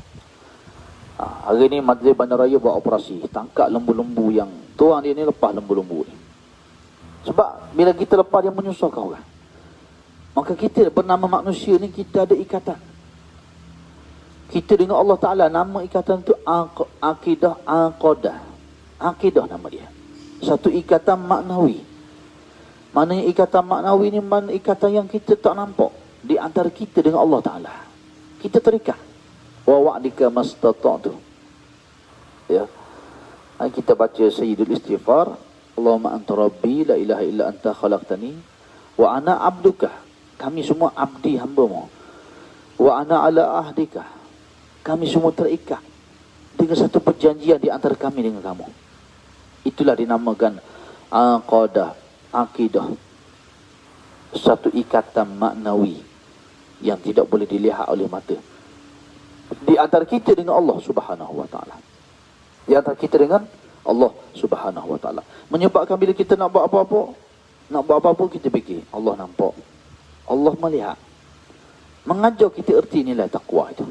A: Hari ni Majlis Bandaraya buat operasi, tangkap lembu-lembu yang tuan dia ni, lepas lembu-lembu ni. Sebab bila kita lepas, dia menyusahkan orang. Maka kita bernama manusia ni, kita ada ikatan. Kita dengan Allah Ta'ala, nama ikatan tu akidah aqadah. Akidah nama dia. Satu ikatan maknawi. Maknanya ikatan maknawi ni mana ikatan yang kita tak nampak. Di antara kita dengan Allah Ta'ala. Kita terikat. Wa wa'dika mastata'tu. Ya. Kita baca Sayyidul Istighfar. Allahumma anta rabbi la ilaha illa anta khalaqtani. Wa ana abduka. Kami semua abdi hamba-Mu. Wa ana ala ahdika. Kami semua terikat dengan satu perjanjian di antara kami dengan kamu. Itulah dinamakan aqadah, akidah. Satu ikatan maknawi yang tidak boleh dilihat oleh mata. Di antara kita dengan Allah Subhanahu wa taala. Di antara kita dengan Allah Subhanahu wa taala. Menyebabkan bila kita nak buat apa-apa, kita fikir Allah nampak, Allah melihat. Mengajar kita erti nilai takwa itu.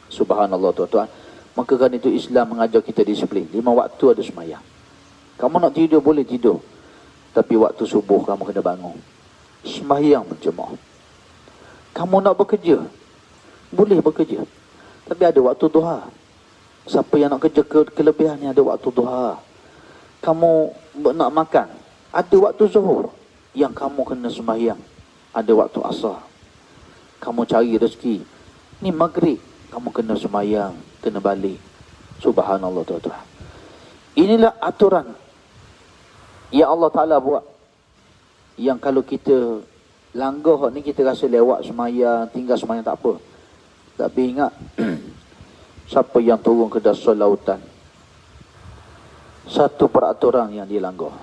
A: Subhanallah tuan-tuan. Maka kan itu Islam mengajar kita disiplin. 5 waktu ada sembahyang. Kamu nak tidur boleh tidur, tapi waktu subuh kamu kena bangun, sembahyang berjemaah. Kamu nak bekerja, boleh bekerja, tapi ada waktu duha. Siapa yang nak kerja kelebihannya, ada waktu duha. Kamu nak makan, ada waktu zuhur yang kamu kena sembahyang, ada waktu asar. Kamu cari rezeki, ni maghrib kamu kena sembahyang, kena balik. Subhanallah tuan-tuan. Inilah aturan yang Allah Ta'ala buat. Yang kalau kita langgar ni, kita rasa lewat sembahyang, tinggal sembahyang tak apa. Tapi ingat, siapa yang turun ke dasar lautan, satu peraturan yang dia langgar,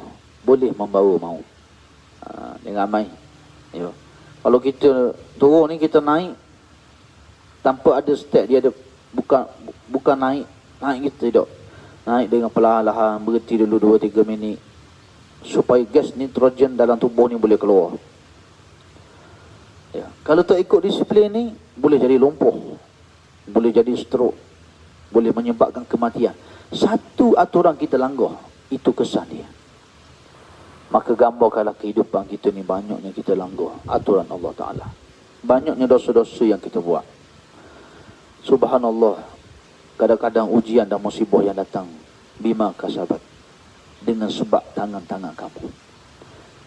A: boleh membawa maut. Dengan ramai. Ya. Kalau kita turun ni, kita naik tanpa ada step, dia ada bukan naik kita tidak. Naik dengan perlahan-lahan, berhenti dulu 2-3 minit supaya gas nitrogen dalam tubuh ni boleh keluar. Ya. Kalau tak ikut disiplin ni, boleh jadi lumpuh, boleh jadi stroke, boleh menyebabkan kematian. Satu aturan kita langgar, itu kesan dia. Maka gambarkanlah kehidupan kita ni, banyaknya kita langgar aturan Allah Ta'ala, banyaknya dosa-dosa yang kita buat. Subhanallah. Kadang-kadang ujian dan musibah yang datang bima kasabat, dengan sebab tangan-tangan kamu.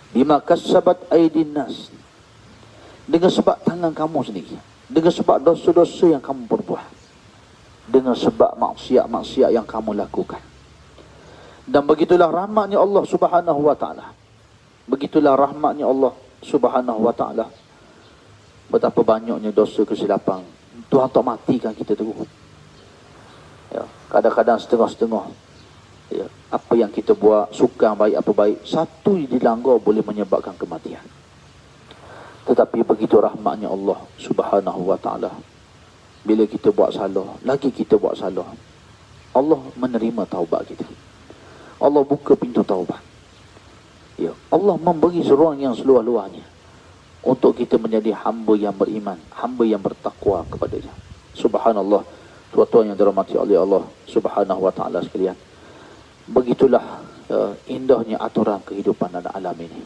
A: Bima kasabat aidin nas, dengan sebab tangan kamu sendiri, dengan sebab dosa-dosa yang kamu perbuat, dengan sebab maksiat-maksiat yang kamu lakukan. Dan begitulah rahmatnya Allah Subhanahu wa ta'ala. Begitulah rahmatnya Allah Subhanahu wa ta'ala. betapa banyaknya dosa kesilapan. Tuhan tak matikan kita tu. Ya, kadang-kadang setengah-setengah. Ya, apa yang kita buat, suka baik apa baik, satu dilanggar boleh menyebabkan kematian. Tetapi begitu rahmatnya Allah Subhanahu wa ta'ala. Bila kita buat salah, lagi kita buat salah, Allah menerima taubat kita. Allah buka pintu taubat. Ya, Allah memberi ruang yang seluas-luasnya untuk kita menjadi hamba yang beriman, hamba yang bertakwa kepada-Nya. Subhanallah, tuan-tuan yang dirahmati oleh Allah Subhanahu wa ta'ala sekalian. Begitulah indahnya aturan kehidupan dan alam ini.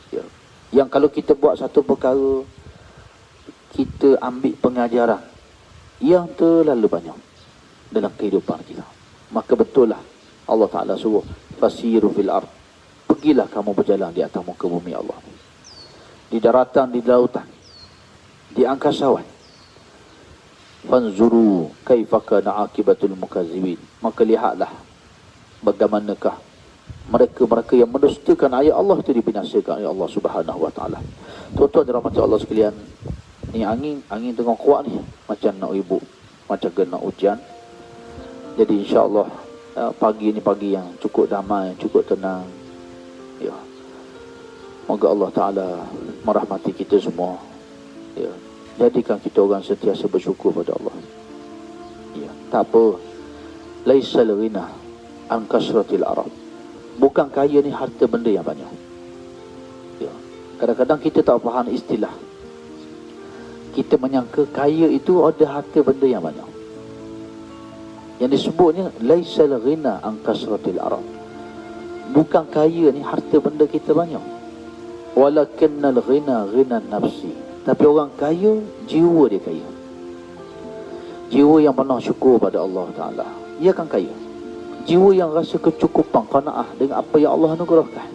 A: Ya. Yang kalau kita buat satu perkara, kita ambil pengajaran yang terlalu banyak dalam kehidupan kita. Maka betul lah Allah Ta'ala suruh, fasiru fil ard, pergilah kamu berjalan di atas muka bumi Allah, di daratan, di lautan, di angkasawan. Fanzuru kaifa kana akibatul mukazibin, maka lihatlah bagaimanakah mereka-mereka yang mendustakan ayat Allah itu dibinasakan oleh Allah Subhanahu wa ta'ala. Tuan-tuan dirahmati Allah sekalian, ni angin tengah kuat ni, macam nak ribut, macam kena hujan. Jadi insya-Allah pagi ni pagi yang cukup damai, cukup tenang. Ya. Moga Allah Taala merahmati kita semua. Ya. Jadikan kita orang sentiasa bersyukur pada Allah. Ya, tak apa. Laisal ghina an kasratil arab. Bukan kaya ni harta benda yang banyak. Ya. Kadang-kadang kita tak faham istilah. Kita menyangka kaya itu ada harta benda yang banyak. Yang disebutnya laisal ghina an kasratil arab. Bukan kaya ni harta benda kita banyak. Walakinnal ghina ghina nafsi. Tapi orang kaya, jiwa dia kaya. Jiwa yang penuh syukur pada Allah Ta'ala, ia akan kaya. Jiwa yang rasa kecukupan, qanaah dengan apa yang Allah anugerahkan.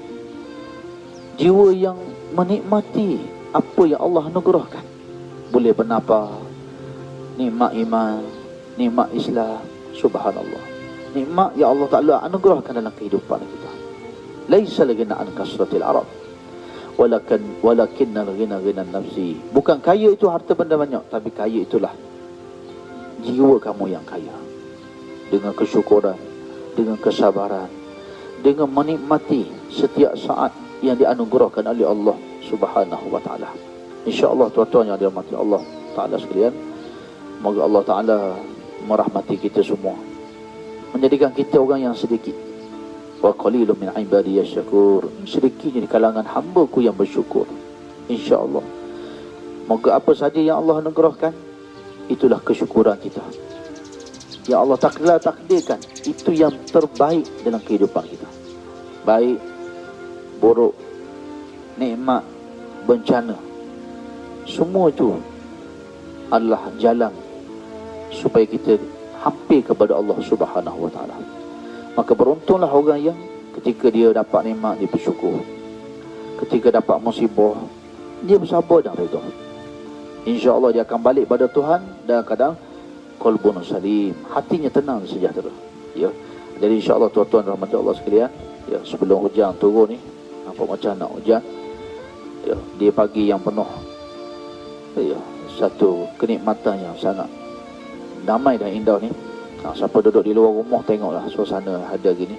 A: Jiwa yang menikmati apa yang Allah anugerahkan. Boleh bernafas, nikmat iman, nikmat Islam, subhanallah. Nikmat yang Allah Ta'ala anugerahkan dalam kehidupan kita. Laisa lagina an kasratil arab. Walakinnal ghina ghina nafsi. Bukan kaya itu harta benda banyak, tapi kaya itulah jiwa kamu yang kaya. Dengan kesyukuran, dengan kesabaran, dengan menikmati setiap saat yang dianugerahkan oleh Allah Subhanahu wa ta'ala. InsyaAllah tuan-tuan yang dirahmati Allah Ta'ala sekalian, moga Allah Ta'ala merahmati kita semua, menjadikan kita orang yang sedikit. Wa qalilun min ibadiy syakur, sedikitnya di kalangan hamba-Ku yang bersyukur. InsyaAllah moga apa saja yang Allah anugerahkan, itulah kesyukuran kita. Ya Allah takdirkan itu yang terbaik dalam kehidupan kita. Baik, buruk, nikmat, bencana, semua itu adalah jalan supaya kita hampir kepada Allah Subhanahu wa ta'ala. Maka beruntunglah orang yang ketika dia dapat nikmat, dia bersyukur. Ketika dapat musibah, dia bersabar dan redha. InsyaAllah dia akan balik pada Tuhan dan kadang qalbun salim, hatinya tenang sejahtera. Ya. Jadi insyaAllah tuan-tuan rahmat Allah sekalian, ya, sebelum hujan turun ni, nampak macam nak hujan. Ya, di pagi yang penuh, ya, satu kenikmatan yang sangat damai dan indah ni. Siapa duduk di luar rumah, tengoklah suasana ada gini,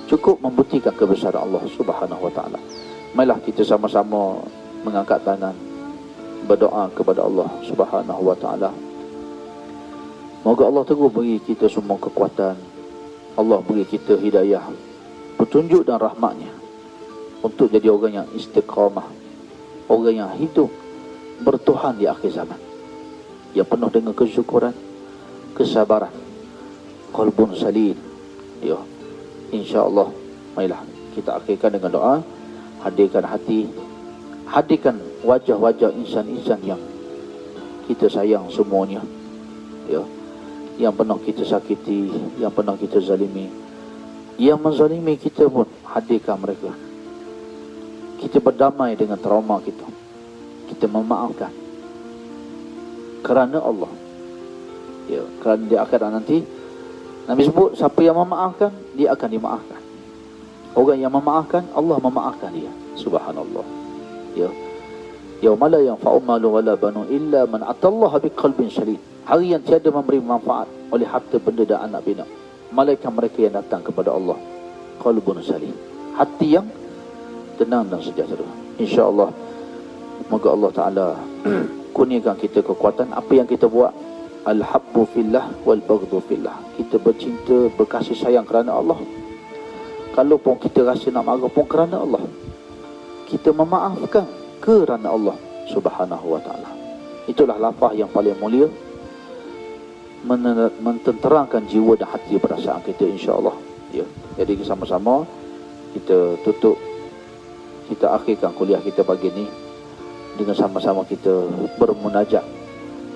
A: cukup membuktikan kebesaran Allah Subhanahu wa ta'ala. Marilah kita sama-sama mengangkat tangan, berdoa kepada Allah Subhanahu wa ta'ala. Moga Allah terus beri kita semua kekuatan, Allah beri kita hidayah, petunjuk dan rahmatnya untuk jadi orang yang istiqamah, orang yang hidup bertuhan di akhir zaman, yang penuh dengan kesyukuran, kesabaran, qalbun salim. Ya, insya-Allah. Marilah kita akhirkan dengan doa. Hadirkan hati, hadirkan wajah-wajah insan-insan yang kita sayang semuanya. Ya, yang pernah kita sakiti, yang pernah kita zalimi, yang menzalimi kita pun hadirkan mereka. Kita berdamai dengan trauma kita. Kita memaafkan kerana Allah. Ya, kerana di akhirat nanti Nabi sebut, siapa yang memaafkan, dia akan dimaafkan. Orang yang memaafkan, Allah memaafkan dia. Subhanallah. Ya. Yauma la yanfa'u malun wala banun illa man atallaha biqalbin salim. Hari yang tiada memberi manfaat oleh harta benda dan anak bina, malaikat mereka yang datang kepada Allah qalbun salim, hati yang tenang dan sejahtera. InsyaAllah, moga Allah Ta'ala kurniakan kita kekuatan. Apa yang kita buat, al-habbu fillah wal-baghdhu fillah, kita bercinta, berkasih sayang kerana Allah. Kalau pun kita rasa nak marah pun kerana Allah, kita memaafkan kerana Allah Subhanahu wa Ta'ala. Itulah lafaz yang paling mulia, mententerangkan jiwa dan hati perasaan kita, insya-Allah. Ya. Jadi sama-sama kita tutup, kita akhirkan kuliah kita pagi ni dengan sama-sama kita bermunajat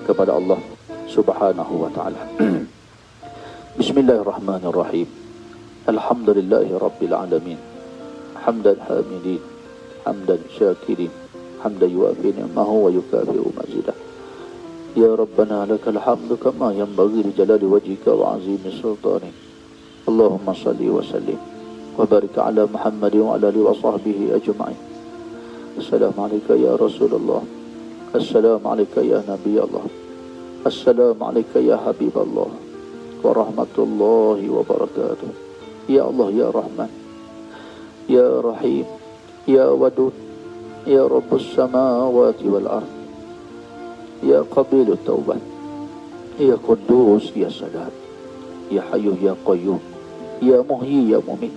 A: kepada Allah Subhanahu wa Ta'ala. Bismillahirrahmanirrahim. Alhamdulillahi rabbil alamin. Hamdan hamidin, hamdan syakirin, hamdan yuafi ni'mahu wa yukafi'u mazidah. Ya Rabbana lakal hamdu kama yanbaghi li jalali wajhika wa azimi sultanik. Allahumma salli wa sallim wa barik ala Muhammad wa ala alihi wa sahbihi ajma'in. Assalamualaikum ya Rasulullah. Assalamualaikum ya Nabi Allah. Assalamualaikum ya Habib Allah. Wa rahmatullahi wa barakatuh. Ya Allah ya Rahman, Ya Rahim, Ya Wadud, Ya Rabbus samawati wal ard, Ya Qabilut Taubat, Ya Quddus, Ya Salam, Ya Hayyu Ya Qayyum, Ya Muhyi Ya Mumit.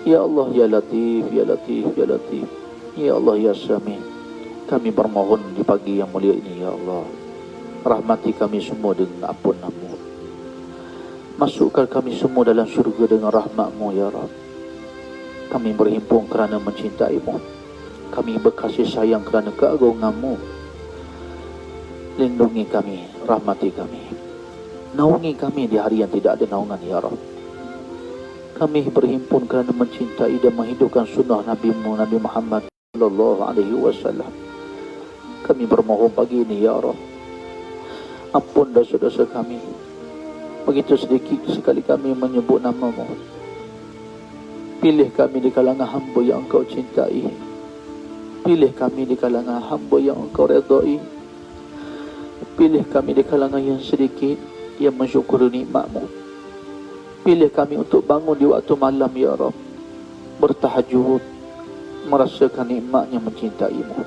A: Ya Allah Ya Latif, Ya Latif, Ya Latif, Ya Allah Ya Sami. Kami bermohon di pagi yang mulia ini, Ya Allah, rahmati kami semua dengan ampun-Mu. Masukkan kami semua dalam syurga dengan rahmat-Mu, Ya Rabb. Kami berhimpun kerana mencintai-Mu. Kami berkasih sayang kerana keagungan-Mu. Lindungi kami, rahmati kami. Naungi kami di hari yang tidak ada naungan, Ya Rabb. Kami berhimpun kerana mencintai dan menghidupkan sunnah Nabi-Mu, Nabi Muhammad sallallahu alaihi wasallam. Kami bermohon pagi ini, Ya Rabb, ampun dosa-dosa kami. Begitu sedikit sekali kami menyebut nama-Mu. Pilih kami di kalangan hamba yang Engkau cintai. Pilih kami di kalangan hamba yang Engkau redai. Pilih kami di kalangan yang sedikit yang mensyukuri nikmat-Mu. Pilih kami untuk bangun di waktu malam, Ya Rabb, bertahajud, merasakan nikmatnya mencintai-Mu,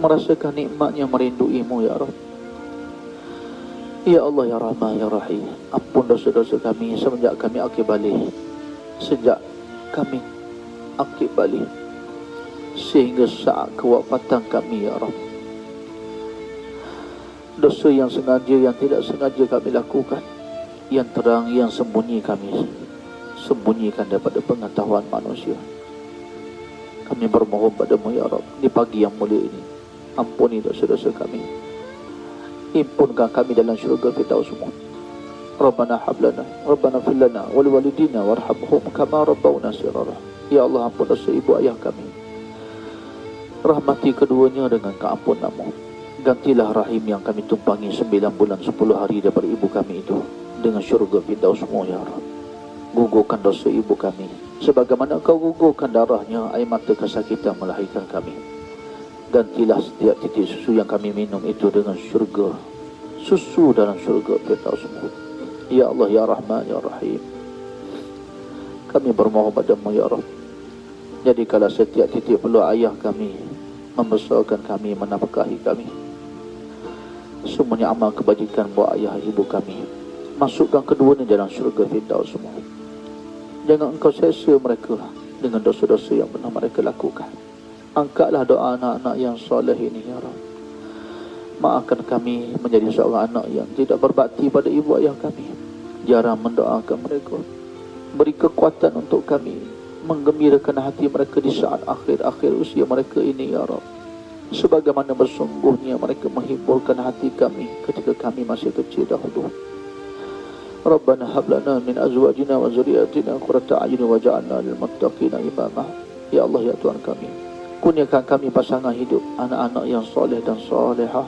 A: merasakan nikmatnya merinduimu, Ya Rabb. Ya Allah Ya Rahman Ya Rahim, ampun dosa-dosa kami semenjak kami akil balik, sejak kami akil balik sehingga saat kewafatan kami, Ya Rabb. Dosa yang sengaja, yang tidak sengaja kami lakukan, yang terang, yang sembunyi kami sembunyikan daripada pengetahuan manusia. Kami bermohon padamu, Ya Rabb, di pagi yang mulia ini, ampuni dosa-dosa kami. Himpunkan kami dalam syurga Firdausmu. Rabbana hablana, Rabbana fillana, wali walidina warhamhum kama rabbawna sirara. Ya Allah, ampun dosa ibu ayah kami. Rahmati keduanya dengan keampunan-Mu. Gantilah rahim yang kami tumpangi 9 bulan 10 hari daripada ibu kami itu dengan syurga Firdausmu, Ya Rabb. Gugurkan dosa ibu kami sebagaimana Kau gugurkan darahnya, air mata kesakitan melahirkan kami. Gantilah setiap titik susu yang kami minum itu dengan syurga, susu dalam syurga Firdausmu. Ya Allah Ya Rahman Ya Rahim, kami bermohon padamu, Ya Rabb, jadikanlah setiap titik peluang ayah kami membesarkan kami, menafkahi kami. Semuanya amal kebajikan buat ayah ibu kami, masukkan keduanya dalam syurga Firdausmu. Jangan Engkau sia-sia mereka dengan dosa-dosa yang pernah mereka lakukan. Angkatlah doa anak-anak yang soleh ini, Ya Rabb. Maafkan kami menjadi seorang anak yang tidak berbakti pada ibu ayah kami, jarang mendoakan mereka. Beri kekuatan untuk kami, menggembirakan hati mereka di saat akhir-akhir usia mereka ini, Ya Rabb. Sebagaimana bersungguhnya mereka menghiburkan hati kami ketika kami masih kecil dahulu. Rabbana hablana min azwajina wa zuriyatina qurrata a'yun waj'alna lil muttaqina imama. Ya Allah Ya Tuhan kami, kurniakan kami pasangan hidup, anak-anak yang soleh dan solehah.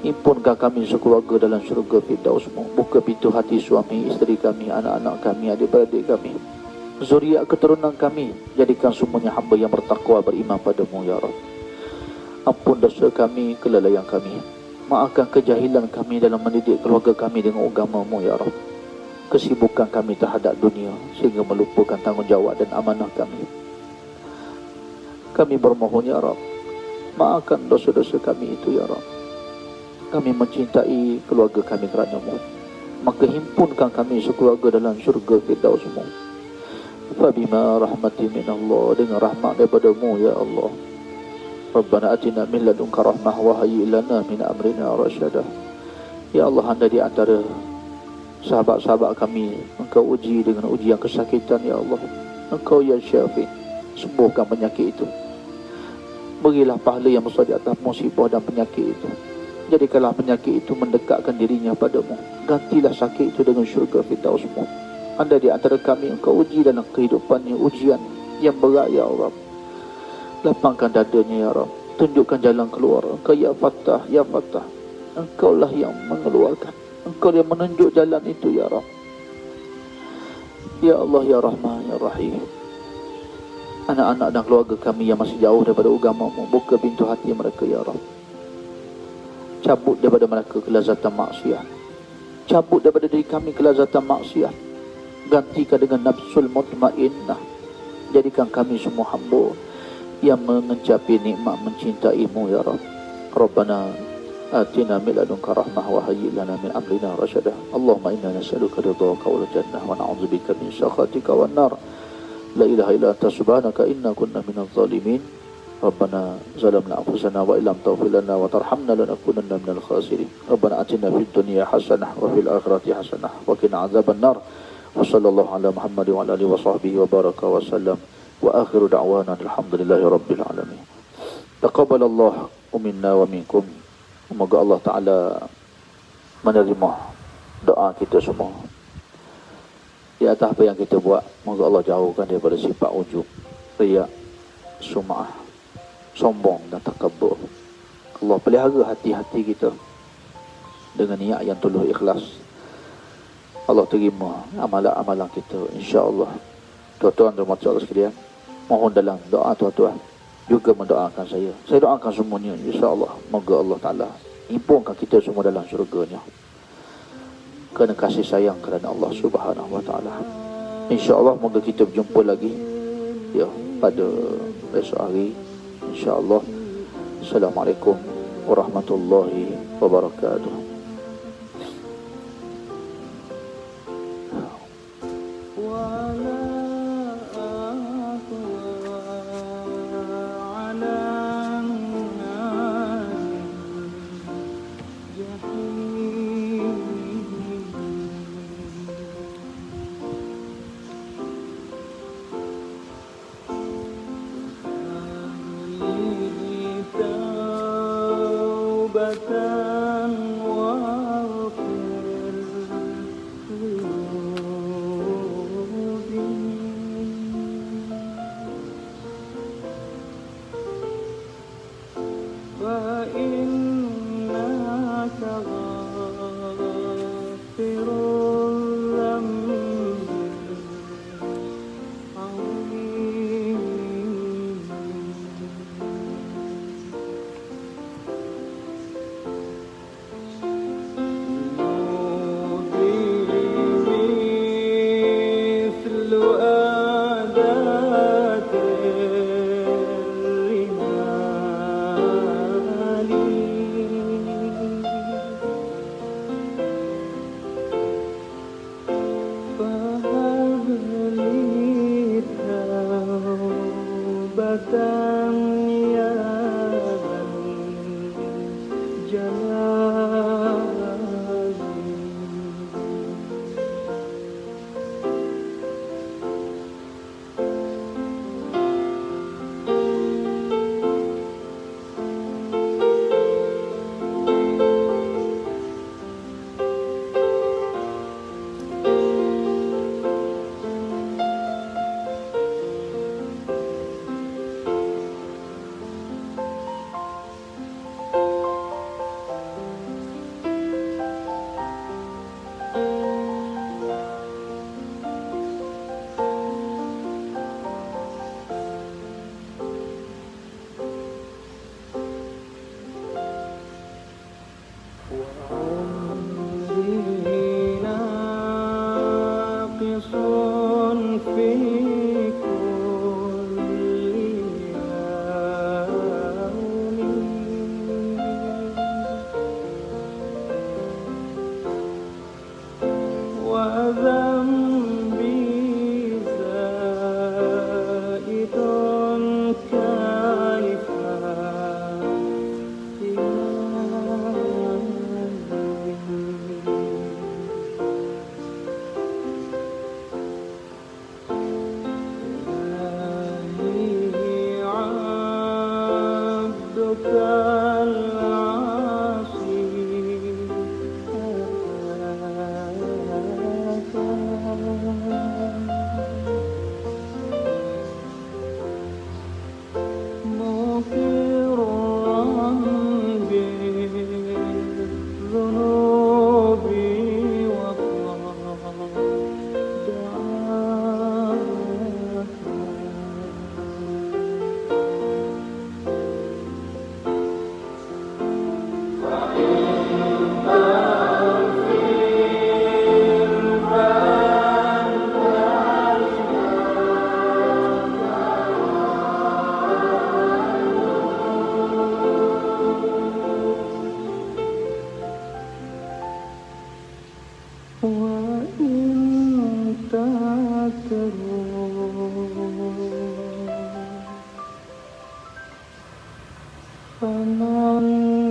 A: Himpunkan kami sekeluarga dalam syurga Firdausmu. Buka pintu hati suami, isteri kami, anak-anak kami, adik-beradik kami. zuriat keturunan kami, jadikan semuanya hamba yang bertakwa, beriman padamu ya Rabb. Ampun dosa kami, kelalaian kami, maafkan kejahilan kami dalam mendidik keluarga kami dengan agamamu ya Rabb. Kesibukan kami terhadap dunia sehingga melupakan tanggungjawab dan amanah kami. Kami bermohon ya Rabb, maafkan dosa-dosa kami itu ya Rabb. Kami mencintai keluarga kami kerana-Mu, maka himpunkan kami sekeluarga dalam syurga Firdaus-Mu. Fabima rahmati minallah, dengan rahmat daripada-Mu ya Allah. Rabbana atina min ladunka rahmah wa hayyi lana min amrina rasyadah. Ya Allah, anda di antara sahabat-sahabat kami Engkau uji dengan ujian kesakitan ya Allah. Engkau ya Syafi, sembuhkan penyakit itu. Berilah pahala yang besar di atas musibah dan penyakit itu. Jadikanlah penyakit itu mendekatkan dirinya padamu. Gantilah sakit itu dengan syurga Firdaus-Mu. Anda di antara kami Engkau uji dalam kehidupannya ujian yang berat ya Allah. Lapangkan dadanya ya Rabb. Tunjukkan jalan keluar. Engkau ya Fattah, ya Fattah. Engkaulah yang mengeluarkan. Engkau yang menunjuk jalan itu ya Rabb. Ya Allah ya Rahman ya Rahim. Anak-anak dan keluarga kami yang masih jauh daripada agama-Mu, buka pintu hati mereka ya Rabb. Cabut daripada mereka kelazatan maksiat. Cabut daripada diri kami kelazatan maksiat. Gantikan dengan nafsul mutmainnah. Jadikan kami semua hamba yang mengecapi nikmat mencintai-Mu ya Rabb. Rabbana atina min ladunka rahmah wa hayyi lana min amrina rasyadah. Allahumma inna nas'aluka ridhaka wal jannah wa na'udzubika min sakhatika wan nar. La ilaha illa anta subhanaka inna kunna minadh zalimin. Rabbana zalamna anfusana wa illam taghfir lana wa tarhamna lanakunanna minal khasirin. Rabbana atina fid dunya hasanah wa fil akhirati hasanah wa qina adzaban nar. Wa sallallahu ala Muhammad wa ala alihi wa sahbihi wa baraka wa sallam. Wa akhiru da'wana alhamdulillahi rabbil alamin. Taqabbalallahu minna wa minkum. Semoga Allah Ta'ala menerima doa kita semua. Di atas apa yang kita buat, semoga Allah jauhkan daripada sifat ujub, riak, sum'ah, sombong dan takabbur. Allah pelihara hati-hati kita dengan niat yang tulus ikhlas. Allah terima amalan-amalan kita insya-Allah. Tuan-tuan dan puan-puan sekalian, mohon dalam doa tuan-tuan juga mendoakan saya. Saya doakan semuanya insya-Allah. Moga Allah Taala himpunkan kita semua dalam syurga-Nya. Kerana kasih sayang kerana Allah Subhanahu wa taala. Insya-Allah moga kita berjumpa lagi ya pada besok hari insya-Allah. Assalamualaikum warahmatullahi wabarakatuh.
B: Faman